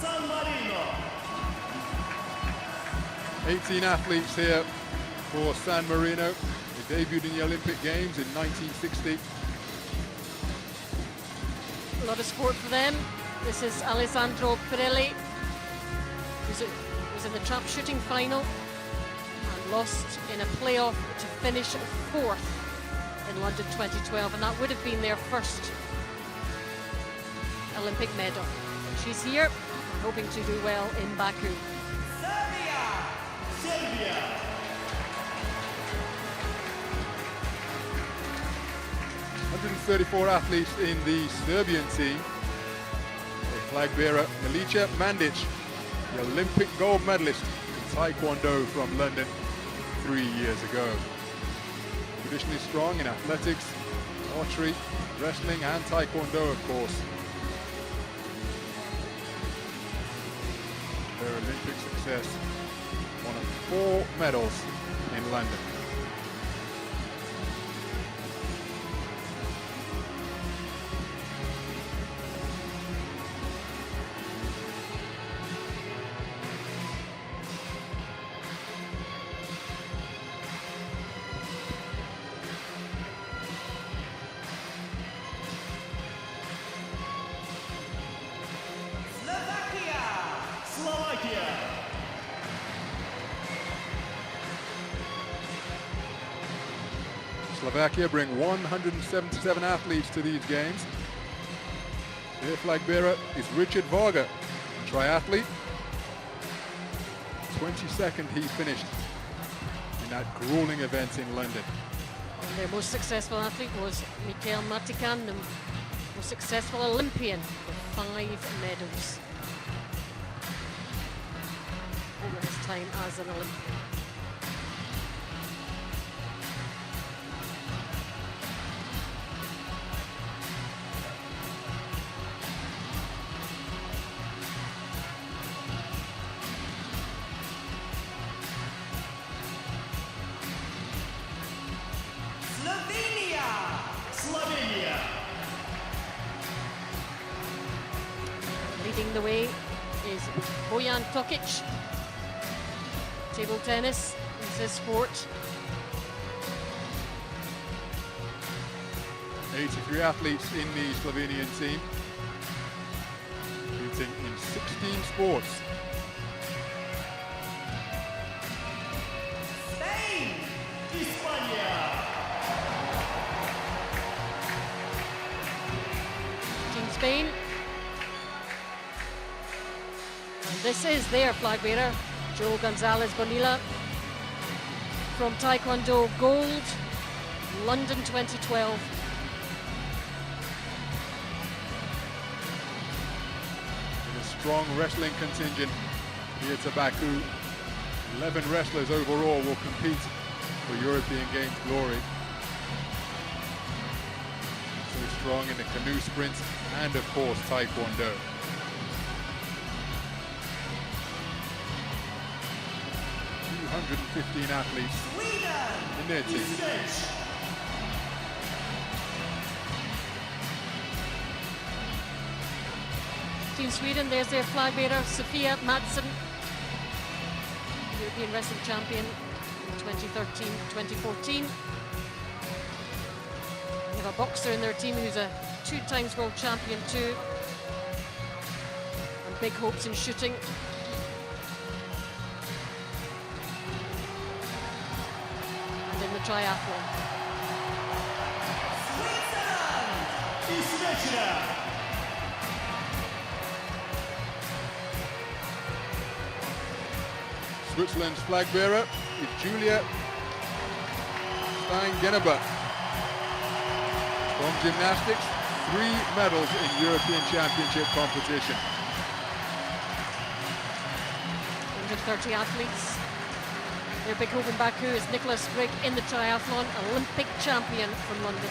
San Marino. 18 athletes here for San Marino. They debuted in the Olympic Games in 1960. A lot of sport for them. This is Alessandro Pirelli, who's in the trap shooting final and lost in a playoff to finish 4th in London 2012, and that would have been their first Olympic medal. She's here, hoping to do well in Baku. Serbia. 134 athletes in the Serbian team. The flag bearer Milica Mandic, the Olympic gold medalist in Taekwondo from London 3 years ago. Traditionally strong in athletics, archery, wrestling and Taekwondo, of course. Their Olympic success, one of 4 medals in London. Slovakia bring 177 athletes to these games. Their flag bearer is Richard Varga, triathlete. 22nd he finished in that grueling event in London. And their most successful athlete was Mikhail Matikan, the most successful Olympian with 5 medals over his time as an Olympian. Slovenia! Leading the way is Bojan Tokic. Table tennis is his sport. 83 athletes in the Slovenian team, competing in 16 sports. Spain! España! Team Spain. And this is their flag bearer, Joe Gonzalez Bonilla, from Taekwondo Gold, London 2012. With a strong wrestling contingent here to Baku. 11 wrestlers overall will compete for European Games glory. So strong in the canoe sprint and of course Taekwondo. 215 athletes in their team. Team Sweden, there's their flag bearer, Sofia Mattsson, European Wrestling Champion in 2013-2014. They have a boxer in their team who's a 2-times world champion too. And big hopes in shooting. And in the triathlon. Switzerland's flag bearer is Julia Stein-Geneba. From gymnastics, 3 medals in European Championship competition. 130 athletes. Their big hope in Baku is Nicholas Grigg in the triathlon, Olympic champion from London.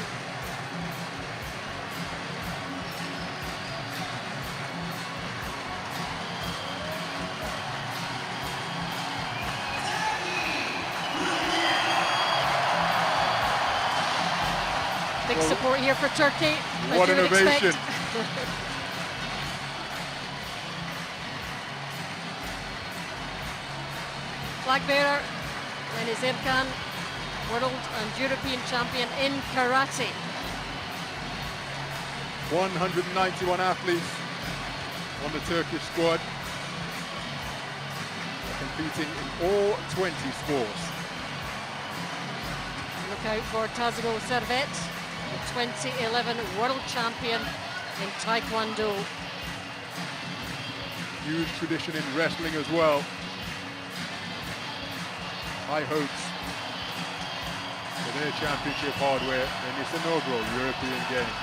Big support here for Turkey. What an ovation. Flag bearer, Enes Erkan, world and European champion in karate. 191 athletes on the Turkish squad, competing in all 20 sports. Look out for Tazgo Servet, the 2011 world champion in Taekwondo. Huge tradition in wrestling as well. High hopes for their championship hardware in this inaugural European Games.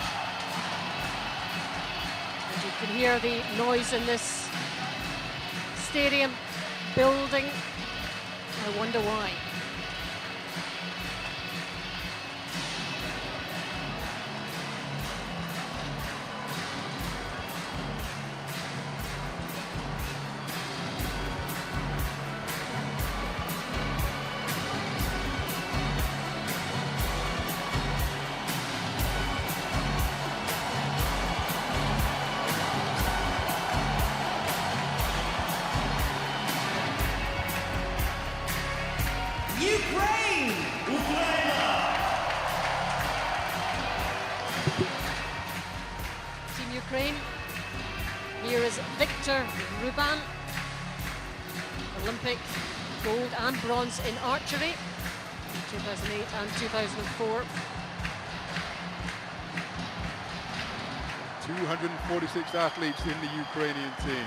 And you can hear the noise in this stadium building. I wonder why. Ukraine! Team Ukraine. Here is Victor Ruban, Olympic gold and bronze in archery in 2008 and 2004. 246 athletes in the Ukrainian team.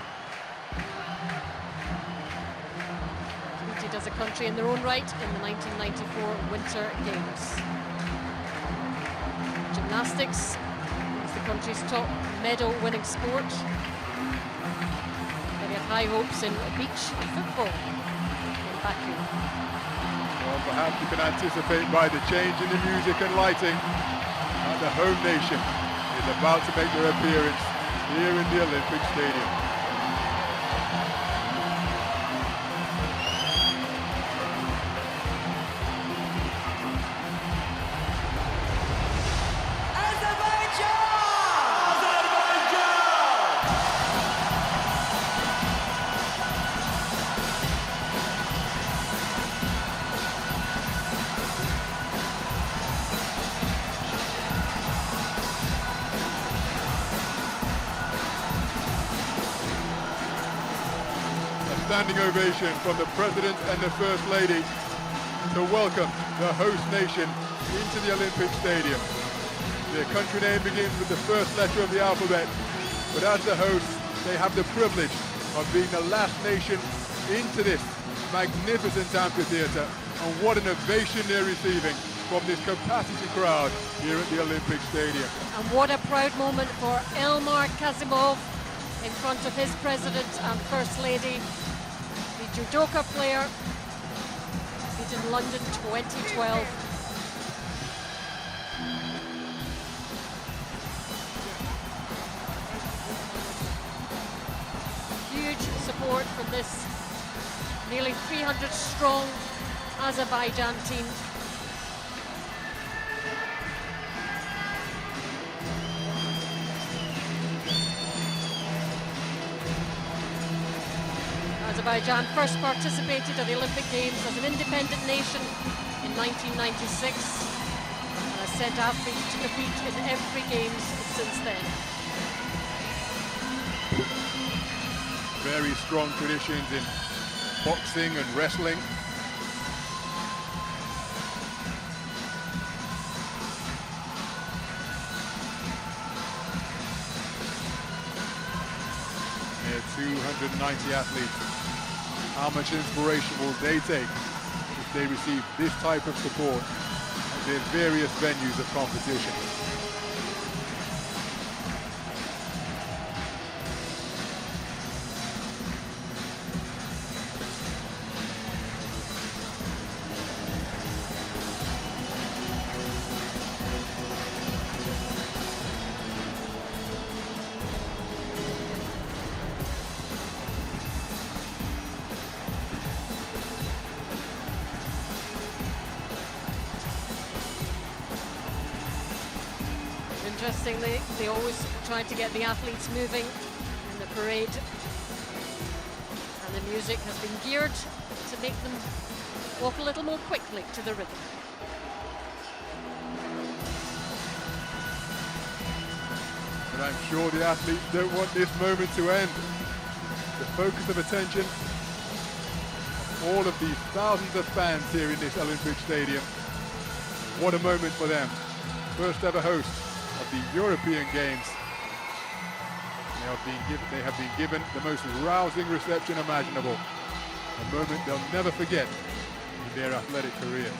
Competed as a country in their own right in the 1994 Winter Games. Gymnastics is the country's top medal-winning sport. They have high hopes in beach football in Baku. Well, perhaps you can anticipate by the change in the music and lighting that the home nation is about to make their appearance here in the Olympic Stadium. Standing ovation from the President and the First Lady to welcome the host nation into the Olympic Stadium. Their country name begins with the first letter of the alphabet, but as the hosts, they have the privilege of being the last nation into this magnificent amphitheatre, and what an ovation they're receiving from this capacity crowd here at the Olympic Stadium. And what a proud moment for Elmar Kazimov in front of his President and First Lady. Judoka player, beat in London 2012. Huge support from this nearly 300 strong Azerbaijan team. Azerbaijan first participated at the Olympic Games as an independent nation in 1996 and has sent athletes to compete in every Games since then. Very strong traditions in boxing and wrestling. Near 290 athletes. How much inspiration will they take if they receive this type of support at their various venues of competition? Interesting, they always try to get the athletes moving in the parade, and the music has been geared to make them walk a little more quickly to the rhythm. And I'm sure the athletes don't want this moment to end. The focus of attention of all of these thousands of fans here in this Olympic Stadium. What a moment for them. First ever host of the European Games. They have been given the most rousing reception imaginable. A moment they'll never forget in their athletic careers.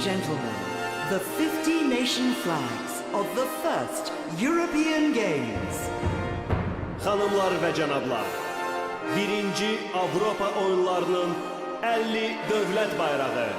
and gentlemen, the 50 nation flags of the first European Games. Xanımlar və cənablar, 1-ci Avropa oyunlarının 50 dövlət bayrağı.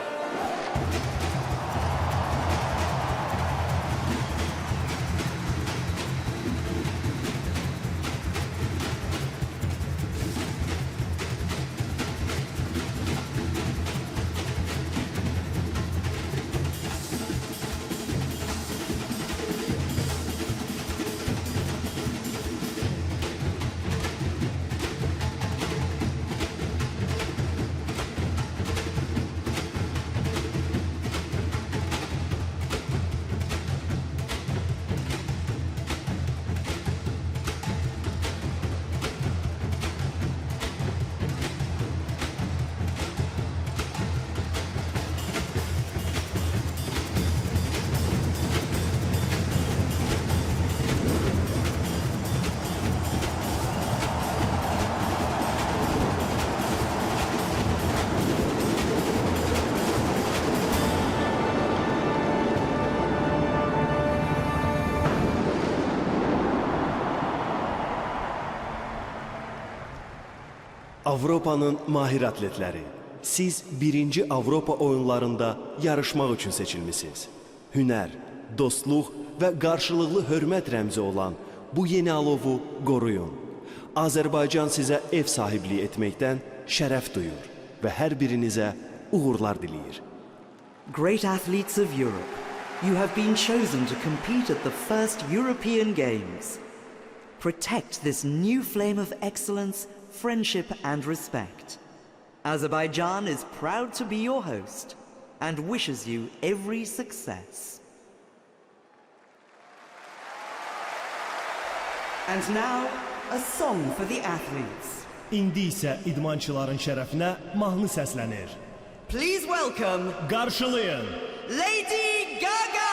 Avropanın mahir atletləri, siz 1-ci Avropa oyunlarında yarışmaq üçün seçilmisiniz. Hünər, dostluq və qarşılıqlı hörmət rəmzi olan bu yeni alovu qoruyun. Azərbaycan sizə ev sahibliyi etməkdən şərəf duyur və hər birinizə uğurlar diləyir. Great athletes of Europe, you have been chosen to compete at the first European Games. Protect this new flame of excellence, friendship and respect. Azerbaijan is proud to be your host and wishes you every success. And now, a song for the athletes. İndi isə idmançıların şərəfinə mahnı səslənir. Please welcome Qarşılayın. Lady Gaga!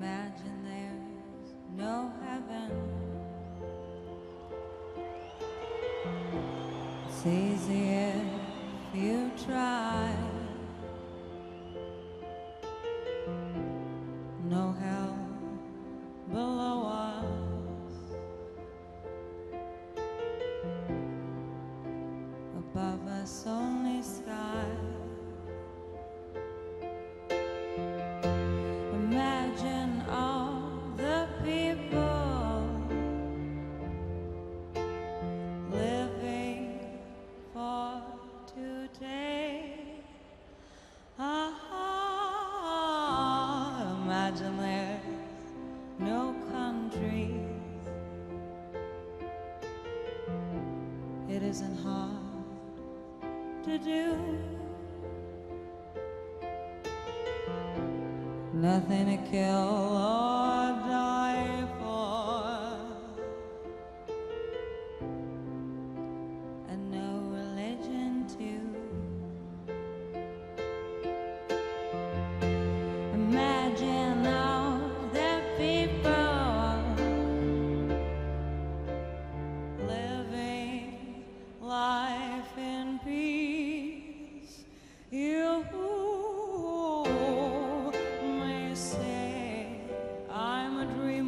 Imagine there's no heaven. It's easy if you try. No hell below us. Above us only sky. Imagine all the people living for today. Imagine there's no countries. It isn't hard to do. Nothing to kill or die for, and no religion too. Imagine all the people living life in peace. You may say I'm a dreamer.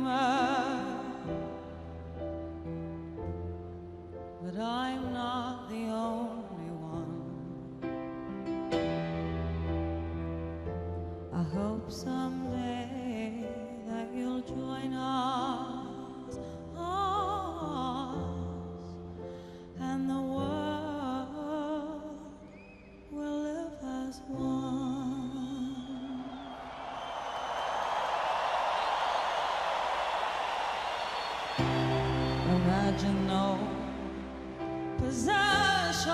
hope someday that you'll join us, and the world will live as one. Imagine no possession.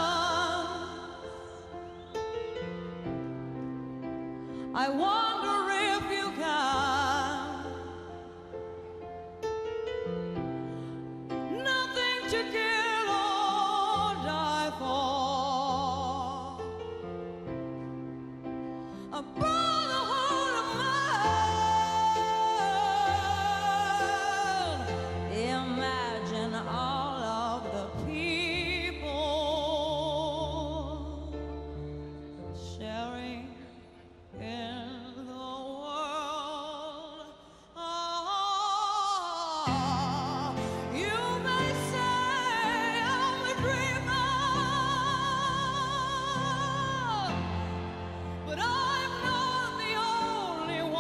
I wonder if you can. Nothing to kill or die for. A brotherhood of man. Imagine all of the people sharing in the world. You may say I'm a dreamer, but I'm not the only one.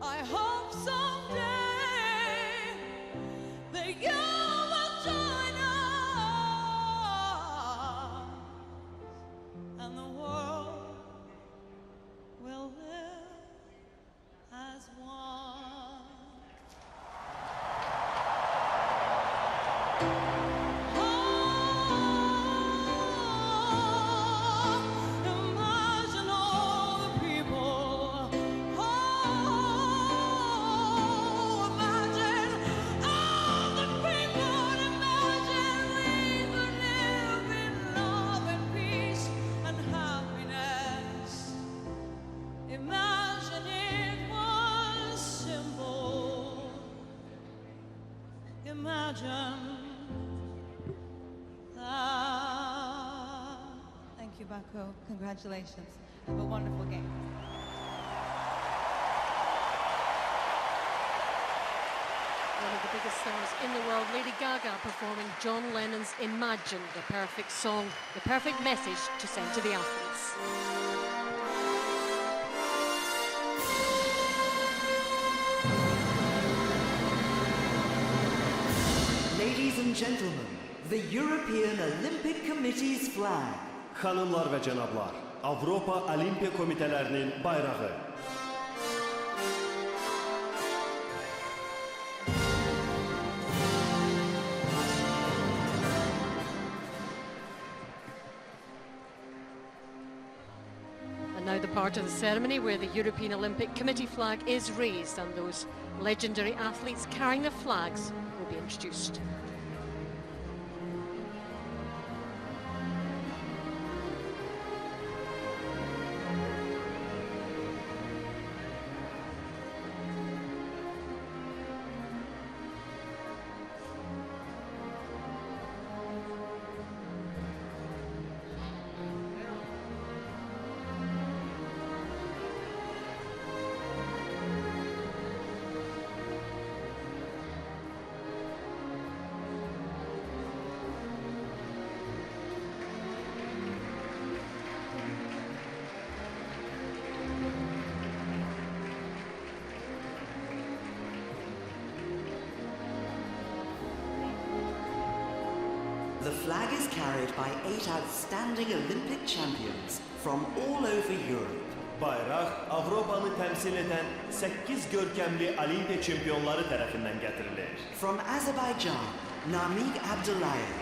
I hope someday that you will join us, and the world will live as one. Imagine all the people. Imagine all the people. Imagine we could live in love and peace and happiness. Imagine it was simple. Imagine that. Thank you, Baku. Congratulations. Have a wonderful game. One of the biggest stars in the world, Lady Gaga, performing John Lennon's Imagine, the perfect song, the perfect message to send to the athletes. Ladies and gentlemen, the European Olympic Committee's flag. Xanımlar və cənablar, Avropa Olimpiya Komitələrinin bayrağı. And now the part of the ceremony where the European Olympic Committee flag is raised and those legendary athletes carrying the flags will be introduced. The flag is carried by 8 outstanding Olympic champions from all over Europe. Bayraq Avropanı təmsil edən 8 görkəmli Olimpiya çempionları tərəfindən gətirilir. From Azerbaijan, Namig Abdullayev,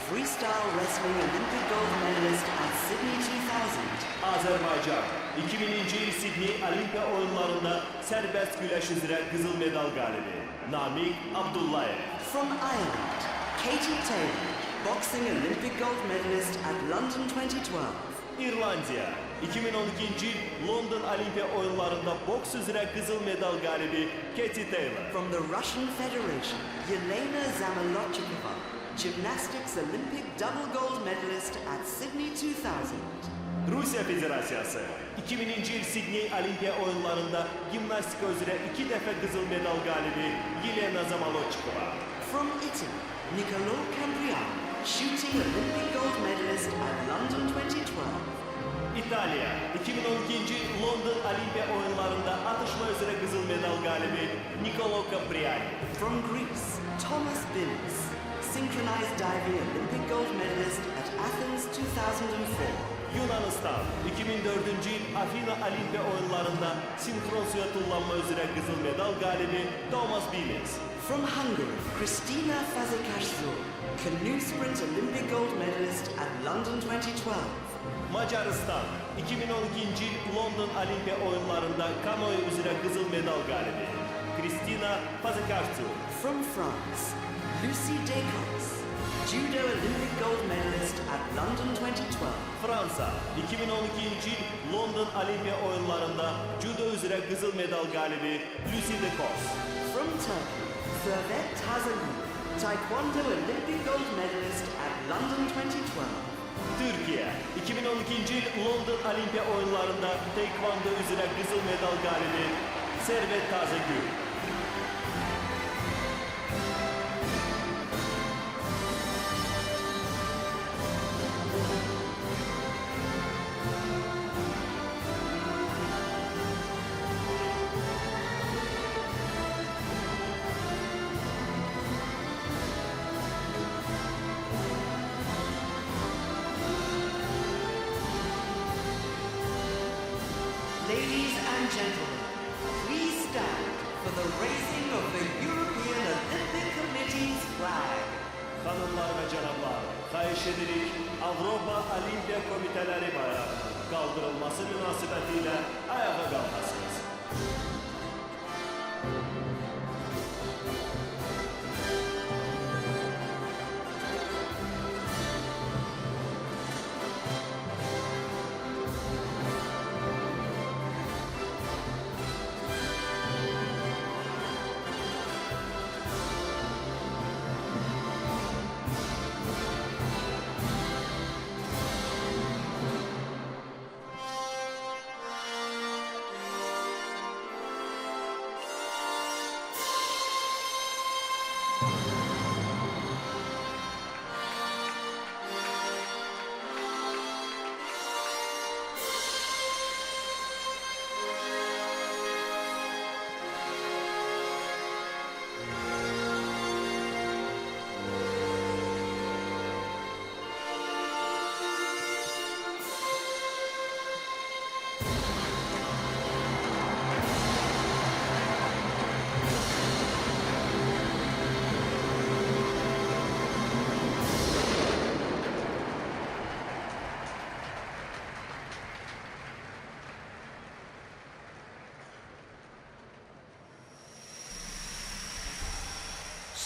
freestyle wrestling Olympic gold medalist at Sydney 2000. Azərbaycan 2000-ci il Sidney Olimpiya oyunlarında sərbəst güləş üzrə qızıl medal qalibi Namig Abdullayev. From Ireland, Katie Taylor, boxing Olympic gold medalist at London 2012. İrlandiya 2012-ci il London Olimpiya oyunlarında boks üzrə qızıl medal qalibi Katie Taylor. From the Russian Federation, Yelena Zamolodchikova, gymnastics Olympic double gold medalist at Sydney 2000. Rusiya Federasiyası 2000-ci il Sidney Olimpiya oyunlarında gimnastika üzrə 2 dəfə qızıl medal qalibi Yelena Zamolodchikova. From Italy, Niccolò Cambriano, shooting Olympic gold medalist at London 2012. İtalya, 2012 London Olimpiya oyunlarında atışma üzere kızıl medal galibi Nicolo Capriani. From Greece, Thomas Bilis, synchronized diving Olympic gold medalist at Athens 2004. Yunanistan, 2004 yıl Afina Olimpiya oyunlarında sinkron suya tullanma üzere kızıl medal galibi Thomas Bilis. From Hungary, Kristina Fazekashzor, canoe sprint Olympic gold medalist at London 2012. Macaristan, 2012 yıl London Olimpiya oyunlarında kanoe üzere kızıl medal galibi Kristina Fazekashzor. From France, Lucy Descos, judo Olympic gold medalist at London 2012. Fransa, 2012 yıl London Olimpiya oyunlarında judo üzere kızıl medal galibi Lucy Descos. From Turkey, Servet Tazagül, taekwondo Olympic gold medalist at London 2012. Türkiye, 2012 yıl London Olimpiya oyunlarında taekwondo üzere kızıl medal galibi Servet Tazagül. Ladies and gentlemen, please stand for the raising of the European Olympic Committee's flag. Hanımlar ve canablar, xahiş edirik Avropa Olimpiya Komiteleri bayrağının kaldırılması münasebetiyle ayağa kalkasınız.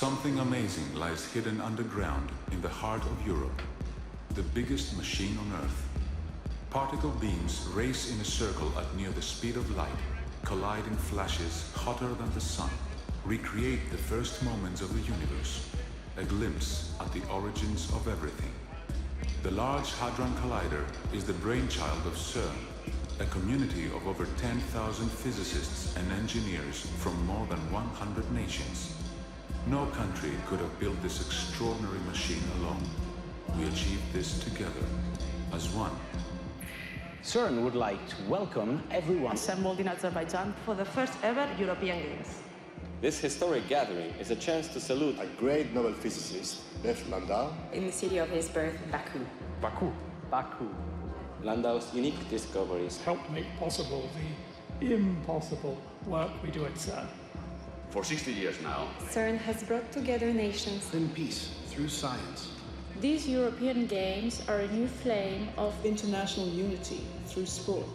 Something amazing lies hidden underground in the heart of Europe, the biggest machine on Earth. Particle beams race in a circle at near the speed of light, collide in flashes hotter than the sun, recreate the first moments of the universe, a glimpse at the origins of everything. The Large Hadron Collider is the brainchild of CERN, a community of over 10,000 physicists and engineers from more than 100 nations. No country could have built this extraordinary machine alone. We achieved this together, as one. CERN would like to welcome everyone assembled in Azerbaijan for the first ever European Games. This historic gathering is a chance to salute a great Nobel physicist, Lev Landau, in the city of his birth, Baku. Baku. Landau's unique discoveries helped make possible the impossible work we do at CERN. For 60 years now, CERN has brought together nations in peace through science. These European Games are a new flame of international unity through sport.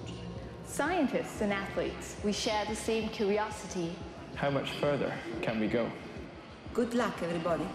Scientists and athletes, we share the same curiosity. How much further can we go? Good luck, everybody.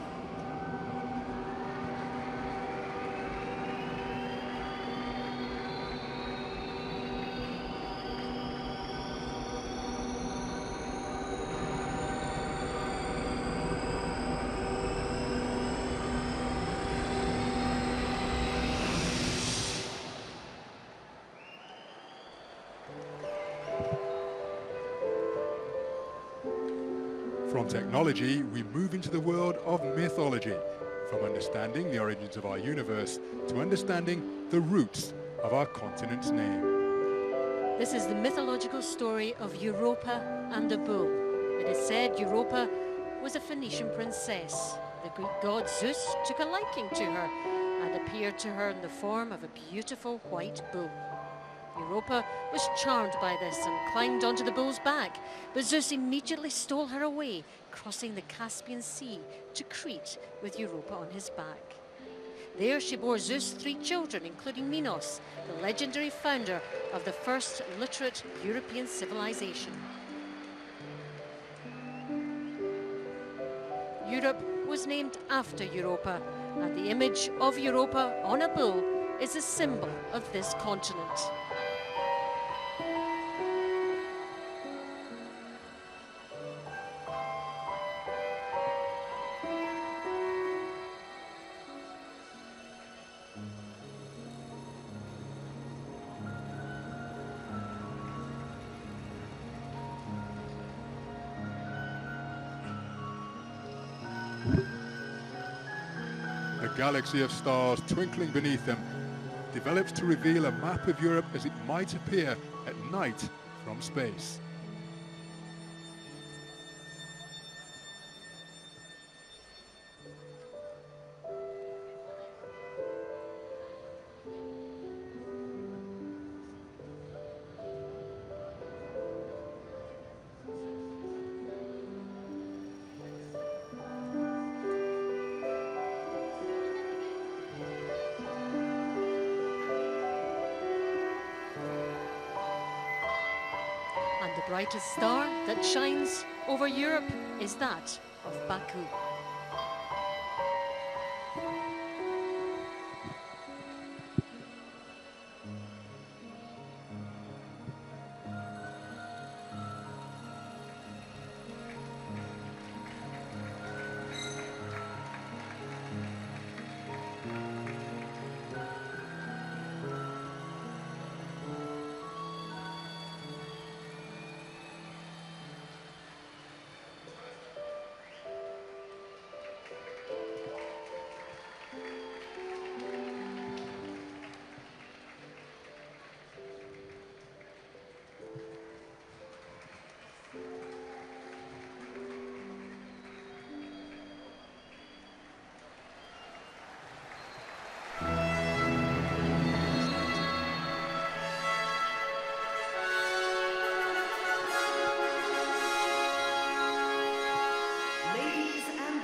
From technology, we move into the world of mythology, from understanding the origins of our universe to understanding the roots of our continent's name. This is the mythological story of Europa and the bull. It is said Europa was a Phoenician princess. The Greek god Zeus took a liking to her and appeared to her in the form of a beautiful white bull. Europa was charmed by this and climbed onto the bull's back, but Zeus immediately stole her away, crossing the Caspian Sea to Crete with Europa on his back. There she bore Zeus 3 children, including Minos, the legendary founder of the first literate European civilization. Europe was named after Europa, and the image of Europa on a bull is a symbol of this continent. A galaxy of stars twinkling beneath them develops to reveal a map of Europe as it might appear at night from space. And the brightest star that shines over Europe is that of Baku.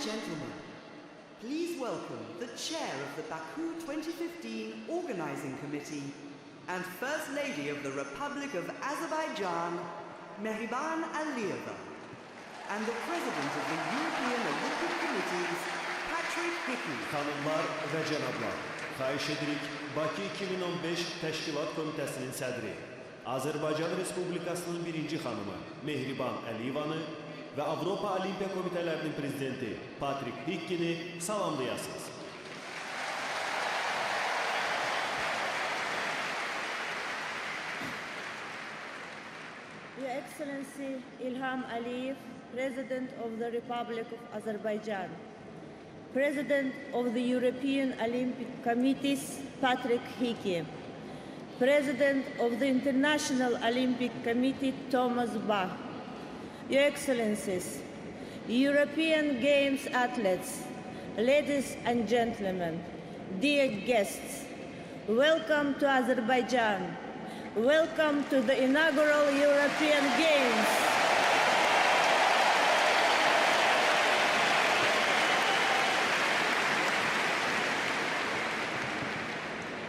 Gentlemen, please welcome the chair of the Baku 2015 Organizing Committee and First Lady of the Republic of Azerbaijan, Mehriban Aliyeva, and the President of the European Olympic Committees, Patrick Hickey. Hanımlar ve cenablar, xahiş edirik Bakı 2015 Təşkilat Komitəsinin sədri, Azərbaycan Respublikasının birinci xanımı Mehriban Əliyevanı ve Avropa Olimpiya Komitelerinin prezidenti Patrick Hickey'ni salamlayasınız. Your Excellency Ilham Aliyev, President of the Republic of Azerbaijan, President of the European Olympic Committees Patrick Hickey, President of the International Olympic Committee Thomas Bach, Your Excellencies, European Games athletes, ladies and gentlemen, dear guests, welcome to Azerbaijan. Welcome to the inaugural European Games.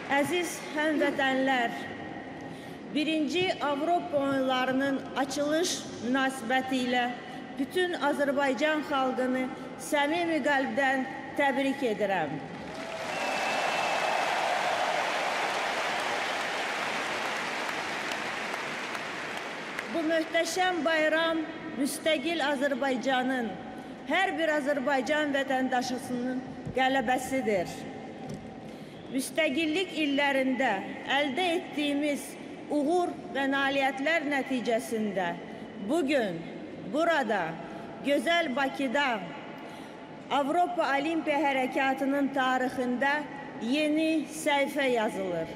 Aziz həmvətənlər, birinci Avropa oyunlarının açılış münasibətilə bütün Azərbaycan xalqını səmimi qəlbdən təbrik edirəm. Bu möhtəşəm bayram müstəqil Azərbaycanın, hər bir Azərbaycan vətəndaşısının qələbəsidir. Müstəqillik illərində əldə etdiyimiz uğur və nailiyyətlər nəticəsində bugün burada, gözəl Bakıda Avropa Olimpiya Hərəkatının tarixində yeni səhifə yazılır.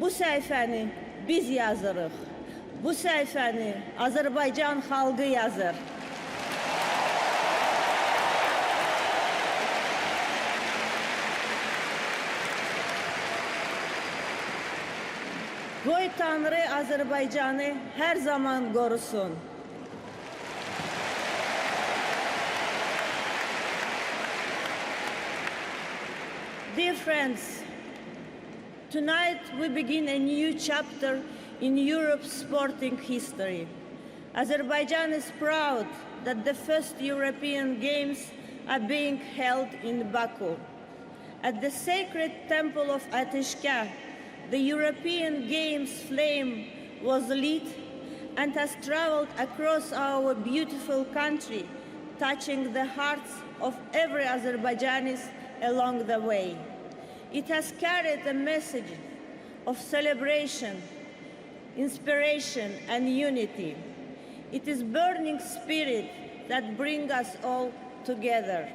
Bu səhifəni biz yazırıq. Bu səhifəni Azərbaycan xalqı yazır. Qoy Tanrı Azərbaycanı hər zaman qorusun. Dear friends, tonight we begin a new chapter in Europe's sporting history. Azerbaijan is proud that the first European Games are being held in Baku. At the sacred temple of Ateshka, the European Games flame was lit and has traveled across our beautiful country, touching the hearts of every Azerbaijanis along the way. It has carried a message of celebration, inspiration, and unity. It is burning spirit that brings us all together.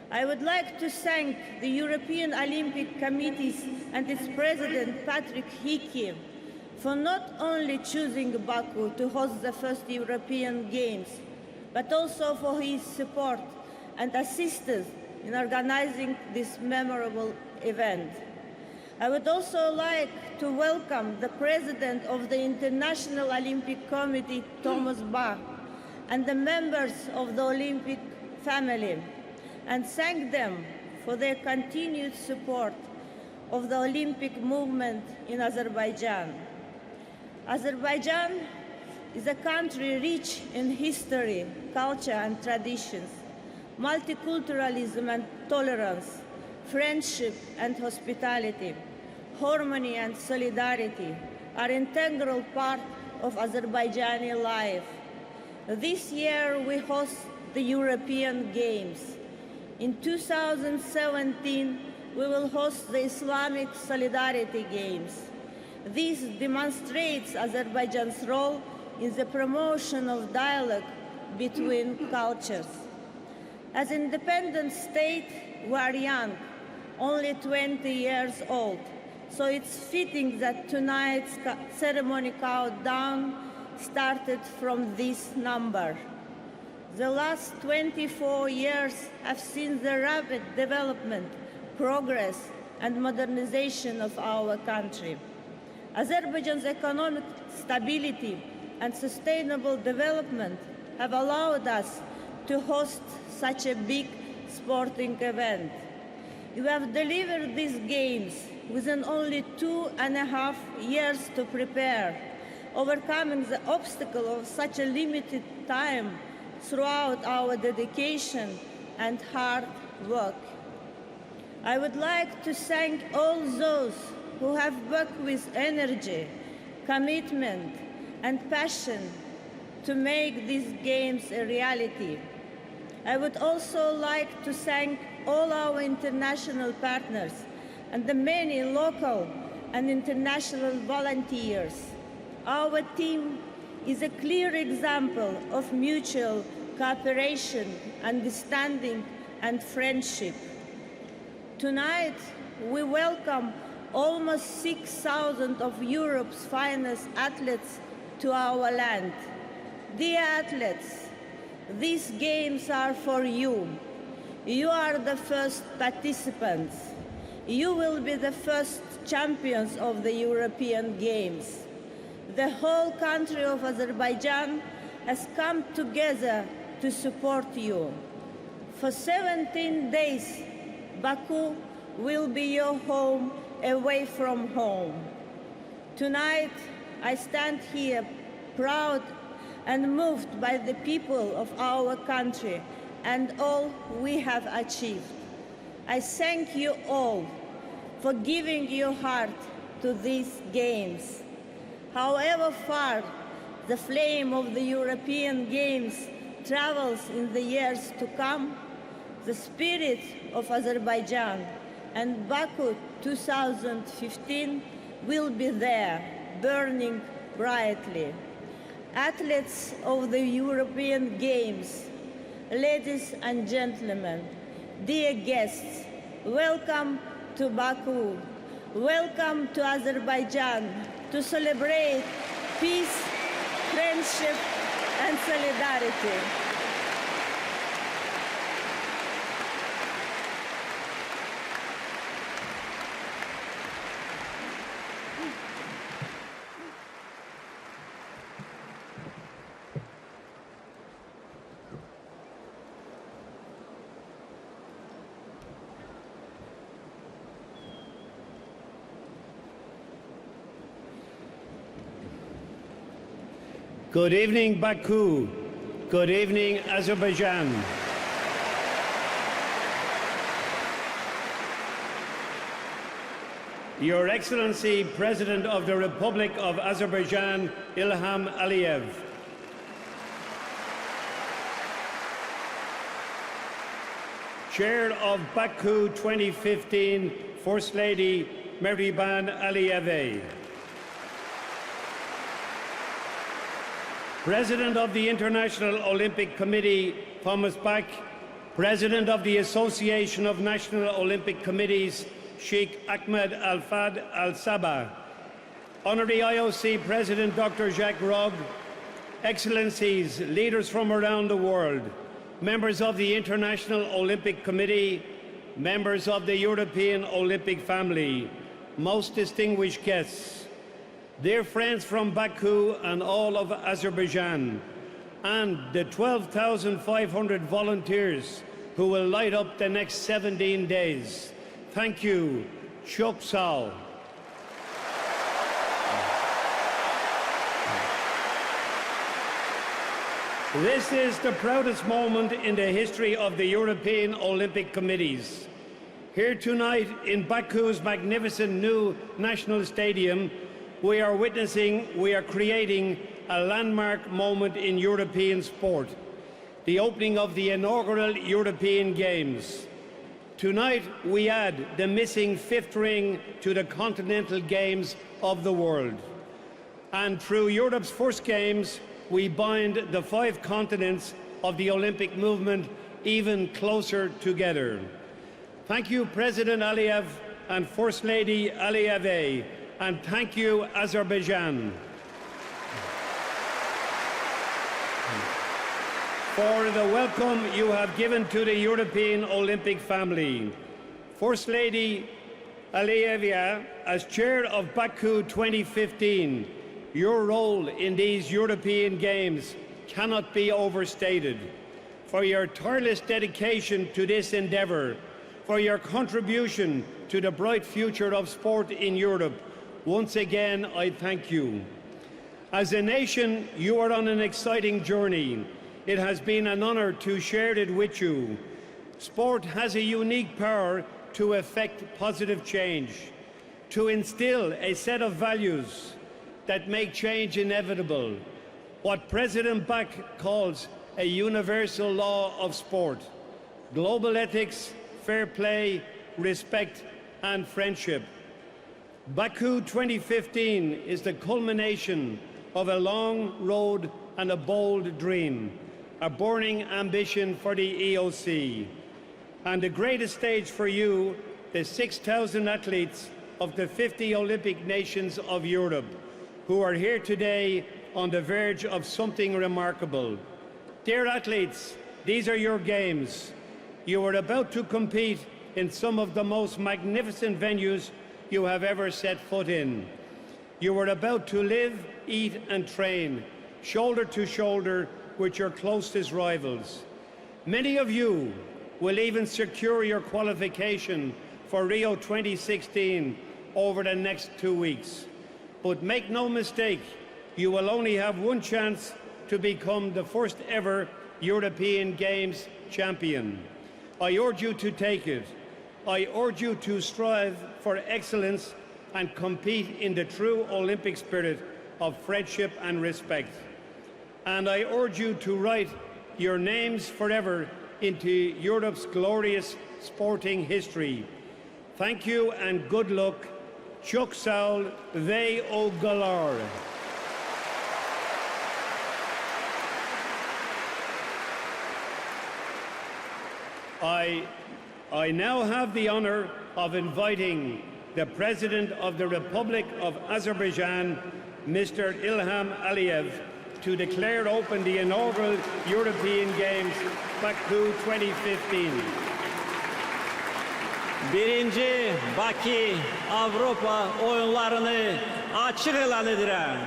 I would like to thank the European Olympic Committee and its president, Patrick Hickey, for not only choosing Baku to host the first European Games, but also for his support and assistance in organizing this memorable event. I would also like to welcome the president of the International Olympic Committee, Thomas Bach, and the members of the Olympic family, and thank them for their continued support of the Olympic movement in Azerbaijan. Azerbaijan is a country rich in history, culture, and traditions. Multiculturalism and tolerance, friendship and hospitality, harmony and solidarity are integral part of Azerbaijani life. This year we host the European Games. In 2017, we will host the Islamic Solidarity Games. This demonstrates Azerbaijan's role in the promotion of dialogue between cultures. As an independent state, we are young, only 20 years old, so it's fitting that tonight's ceremony countdown started from this number. The last 24 years have seen the rapid development, progress, and modernization of our country. Azerbaijan's economic stability and sustainable development have allowed us to host such a big sporting event. You have delivered these games within only 2.5 years to prepare, overcoming the obstacle of such a limited time throughout our dedication and hard work. I would like to thank all those who have worked with energy, commitment, and passion to make these games a reality. I would also like to thank all our international partners and the many local and international volunteers. Our team is a clear example of mutual cooperation, understanding, and friendship. Tonight, we welcome almost 6,000 of Europe's finest athletes to our land. Dear athletes, these games are for you. You are the first participants. You will be the first champions of the European Games. The whole country of Azerbaijan has come together to support you. For 17 days, Baku will be your home away from home. Tonight, I stand here proud and moved by the people of our country and all we have achieved. I thank you all for giving your heart to these games. However far the flame of the European Games travels in the years to come, the spirit of Azerbaijan and Baku 2015 will be there, burning brightly. Athletes of the European Games, ladies and gentlemen, dear guests, welcome to Baku. welcome to Azerbaijan to celebrate peace, friendship, and solidarity. Good evening, Baku. Good evening, Azerbaijan. Your Excellency, President of the Republic of Azerbaijan, Ilham Aliyev. Chair of Baku 2015, First Lady Mehriban Aliyeva. President of the International Olympic Committee, Thomas Bach. President of the Association of National Olympic Committees, Sheikh Ahmed Al-Fad Al-Sabah. Honorary IOC President Dr. Jacques Rogge. Excellencies, leaders from around the world, members of the International Olympic Committee, members of the European Olympic family, most distinguished guests, dear friends from Baku and all of Azerbaijan, and the 12,500 volunteers who will light up the next 17 days. Thank you. Chok Sal. This is the proudest moment in the history of the European Olympic Committees. Here tonight in Baku's magnificent new national stadium, we are creating a landmark moment in European sport, the opening of the inaugural European Games. Tonight, we add the missing fifth ring to the Continental Games of the world. And through Europe's first Games, we bind the 5 continents of the Olympic movement even closer together. Thank you, President Aliyev and First Lady Aliyeva. And thank you, Azerbaijan, for the welcome you have given to the European Olympic family. First Lady Aliyeva, as chair of Baku 2015, your role in these European Games cannot be overstated. For your tireless dedication to this endeavour, for your contribution to the bright future of sport in Europe, once again, I thank you. As a nation, you are on an exciting journey. It has been an honour to share it with you. Sport has a unique power to effect positive change, to instill a set of values that make change inevitable, what President Bach calls a universal law of sport, global ethics, fair play, respect, and friendship. Baku 2015 is the culmination of a long road and a bold dream, a burning ambition for the EOC, and the greatest stage for you, the 6,000 athletes of the 50 Olympic nations of Europe, who are here today on the verge of something remarkable. Dear athletes, these are your games. You are about to compete in some of the most magnificent venues you have ever set foot in. You are about to live, eat and train, shoulder to shoulder with your closest rivals. Many of you will even secure your qualification for Rio 2016 over the next 2 weeks. But make no mistake, you will only have one chance to become the first ever European Games champion. I urge you to take it. I urge you to strive for excellence and compete in the true Olympic spirit of friendship and respect. And I urge you to write your names forever into Europe's glorious sporting history. Thank you and good luck. Chuk Saul Ve O Galar. I now have the honour of inviting the President of the Republic of Azerbaijan, Mr. Ilham Aliyev, to declare open the inaugural European Games, Baku 2015. Birinci Bakü Avrupa oyunlarını açık elan edirəm.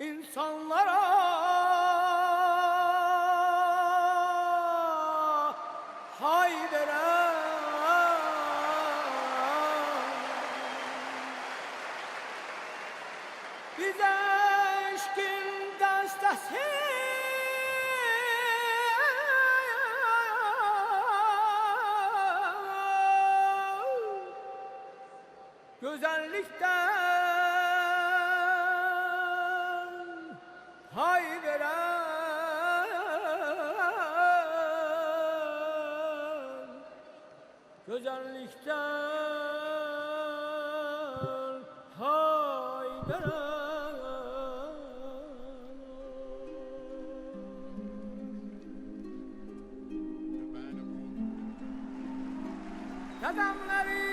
İnsanlara haydere bize aşkın dastası güzellikten hayderen güzellikten hayderen Kademleri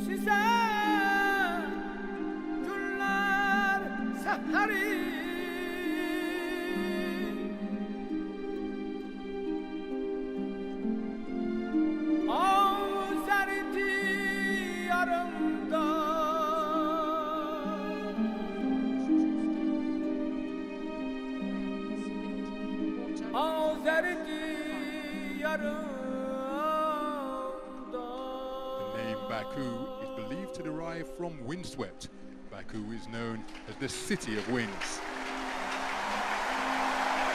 size günler seferi Azer'di yarımda Azer'di yarımda Baku is believed to derive from windswept. Baku is known as the City of Winds.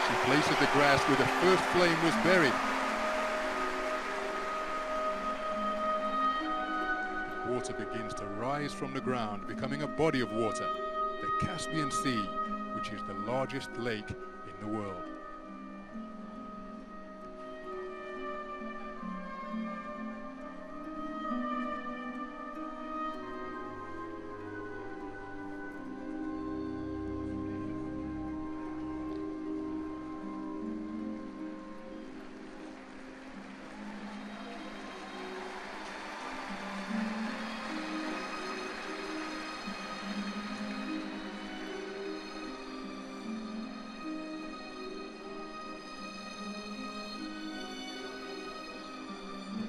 She places the grass where the first flame was buried. Water begins to rise from the ground, becoming a body of water, the Caspian Sea, which is the largest lake in the world.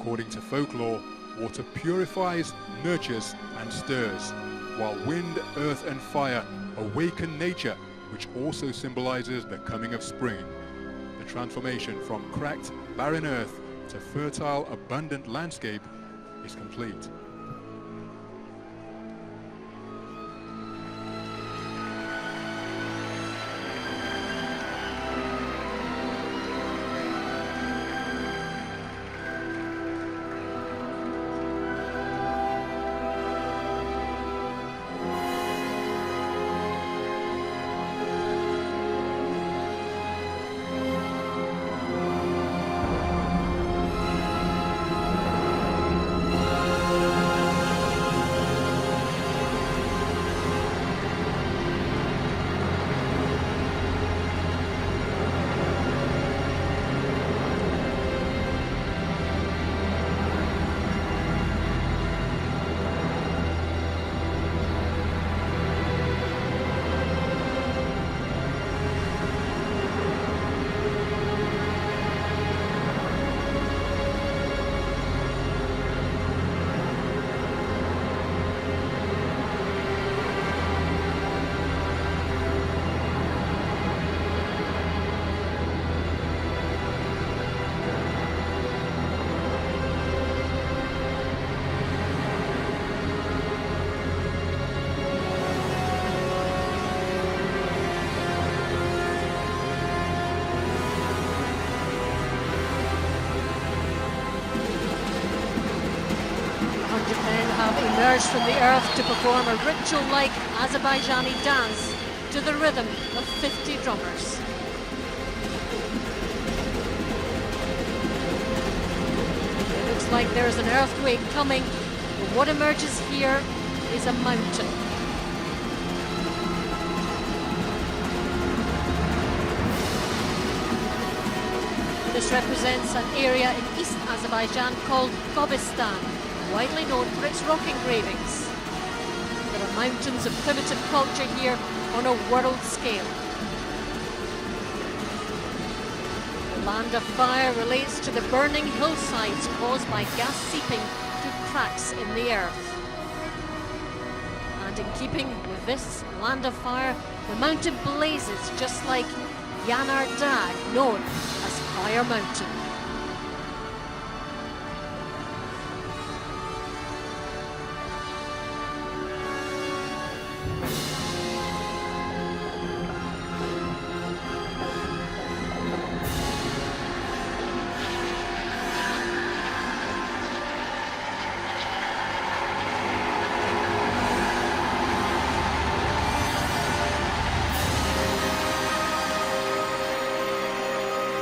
According to folklore, water purifies, nurtures and stirs, while wind, earth and fire awaken nature, which also symbolizes the coming of spring. The transformation from cracked, barren earth to fertile, abundant landscape is complete. emerged from the earth to perform a ritual-like Azerbaijani dance to the rhythm of 50 drummers. It looks like there's an earthquake coming, but what emerges here is a mountain. This represents an area in East Azerbaijan called Gobistan, widely known for its rock engravings. There are mountains of primitive culture here on a world scale. The Land of Fire relates to the burning hillsides caused by gas seeping through cracks in the earth. And in keeping with this Land of Fire, the mountain blazes just like Yanar Dag, known as Fire Mountain.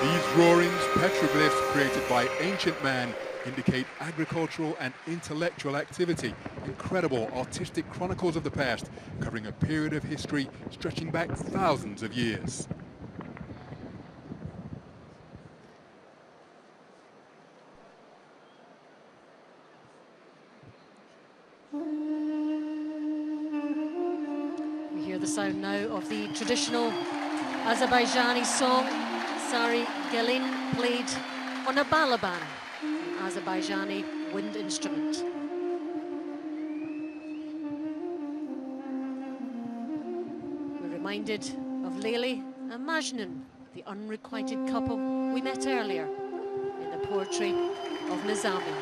These roarings, petroglyphs created by ancient man, indicate agricultural and intellectual activity. Incredible artistic chronicles of the past, covering a period of history stretching back thousands of years. We hear the sound now of the traditional Azerbaijani song, Sari Gelin, played on a balaban, an Azerbaijani wind instrument. We're reminded of Leyli and Majnun, the unrequited couple we met earlier in the poetry of Nizami.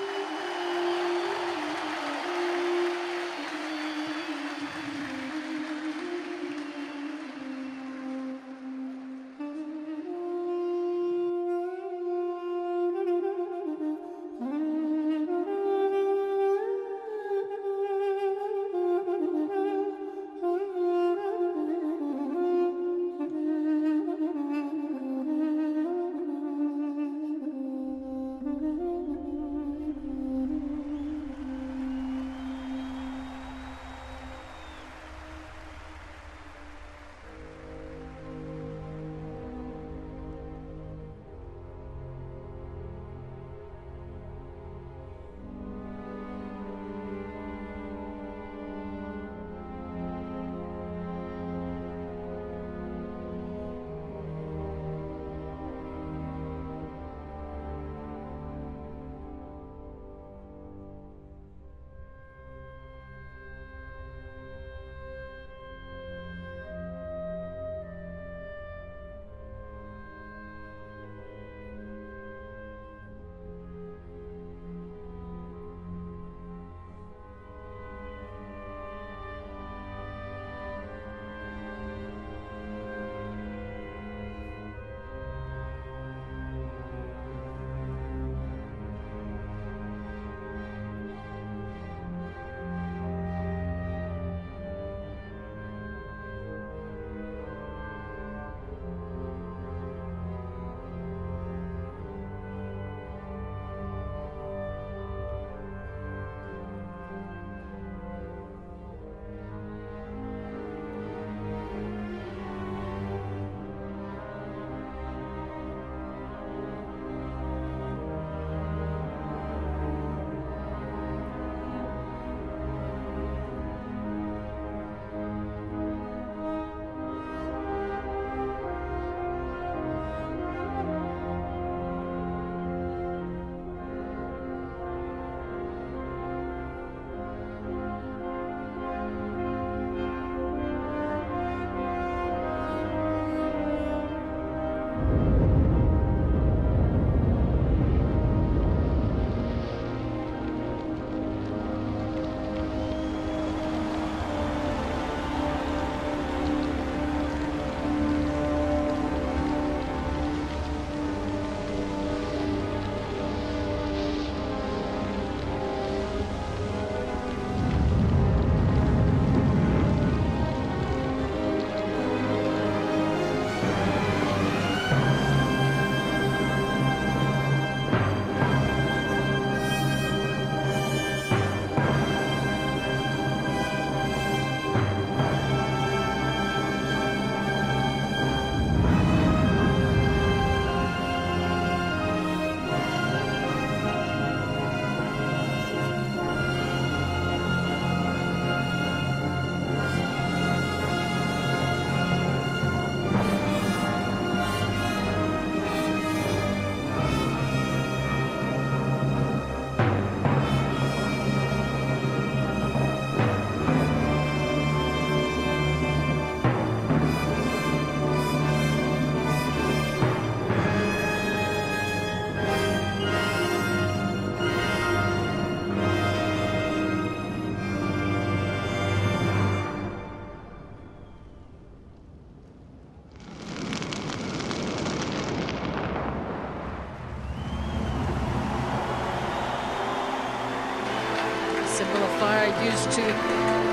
fire used to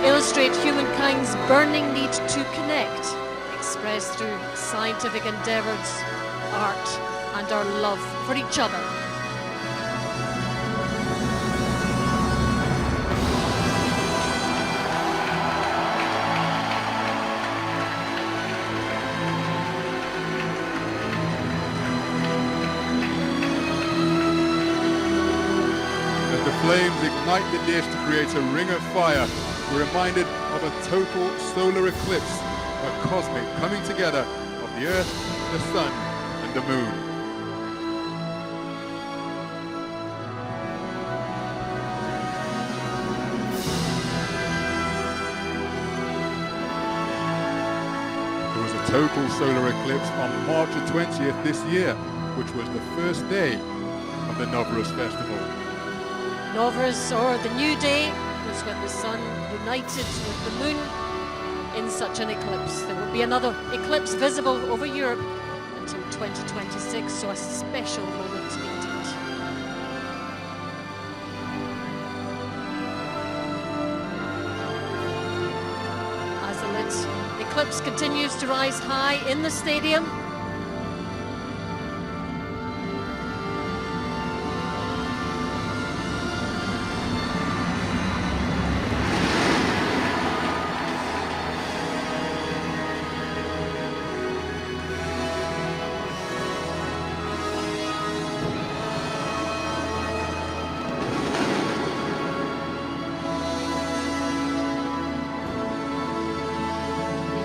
illustrate humankind's burning need to connect, expressed through scientific endeavours, art, and our love for each other. Flames ignite the dish to create a ring of fire. We're reminded of a total solar eclipse, a cosmic coming together of the Earth, the Sun, and the Moon. There was a total solar eclipse on March the 20th this year, which was the first day of the Nowruz festival. Nowruz, or the new day, was when the sun united with the moon in such an eclipse. There will be another eclipse visible over Europe until 2026, so a special moment indeed. As the lit eclipse continues to rise high in the stadium,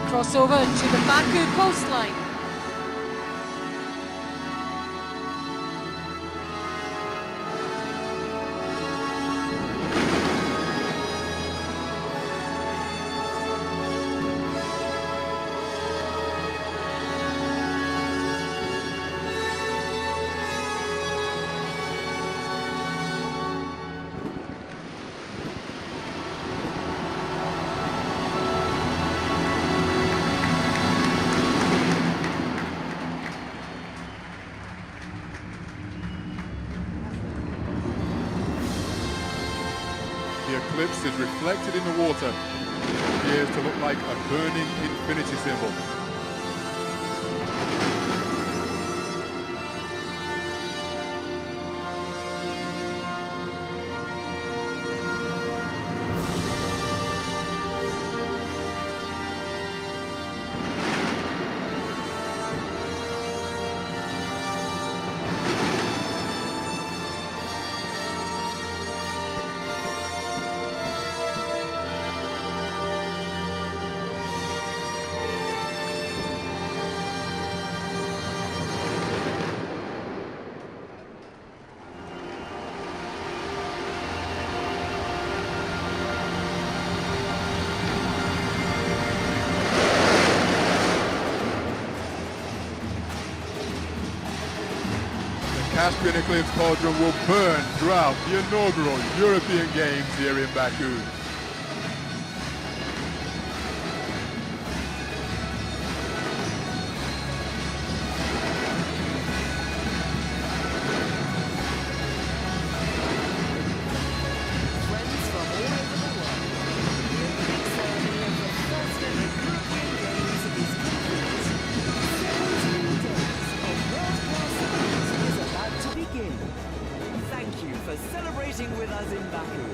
cross over to the Baku coastline. The eclipse is reflected in the water. It appears to look like a burning infinity symbol. Caspian Eclipse cauldron will burn throughout the inaugural European Games here in Baku. celebrating with us in Baku.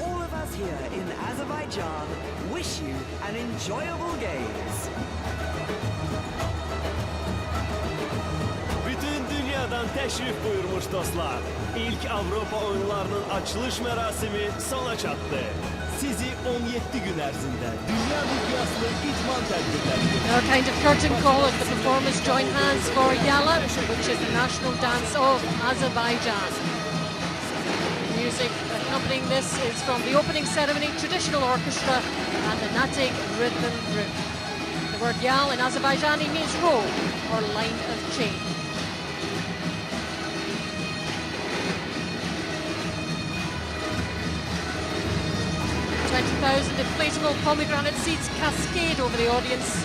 All of us here in Azerbaijan wish you an enjoyable games. Bütün dünyadan təşrif buyurmuş dostlar. İlk Avropa oyunlarının açılış mərasimi sona çatdı. Sizi 17 gün ərzində dünya miqyaslı idman tədbirləri. Now kind of curtain call as the performers join hands for Yala, which is the national dance of Azerbaijan. Music accompanying this is from the opening ceremony, traditional orchestra and the Natig rhythm group. The word Yal in Azerbaijani means row or line of change. Inflatable pomegranate seeds cascade over the audience,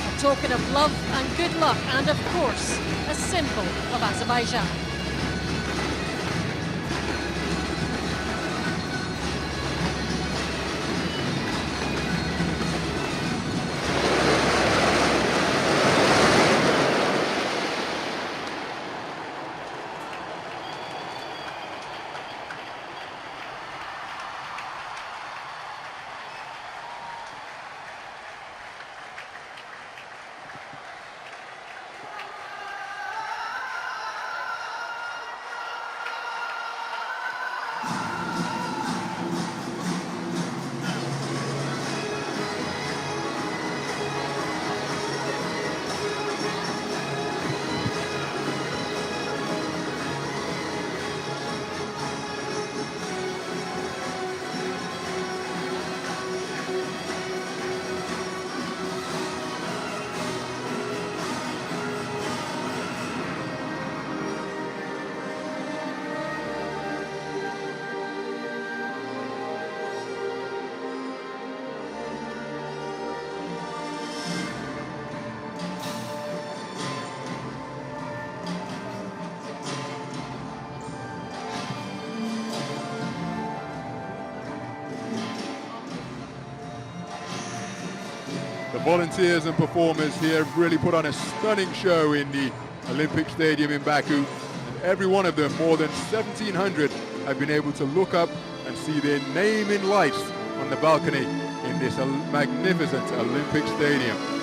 a token of love and good luck, and of course, a symbol of Azerbaijan. volunteers and performers here have really put on a stunning show in the Olympic Stadium in Baku. And every one of them, more than 1,700, have been able to look up and see their name in lights on the balcony in this magnificent Olympic Stadium.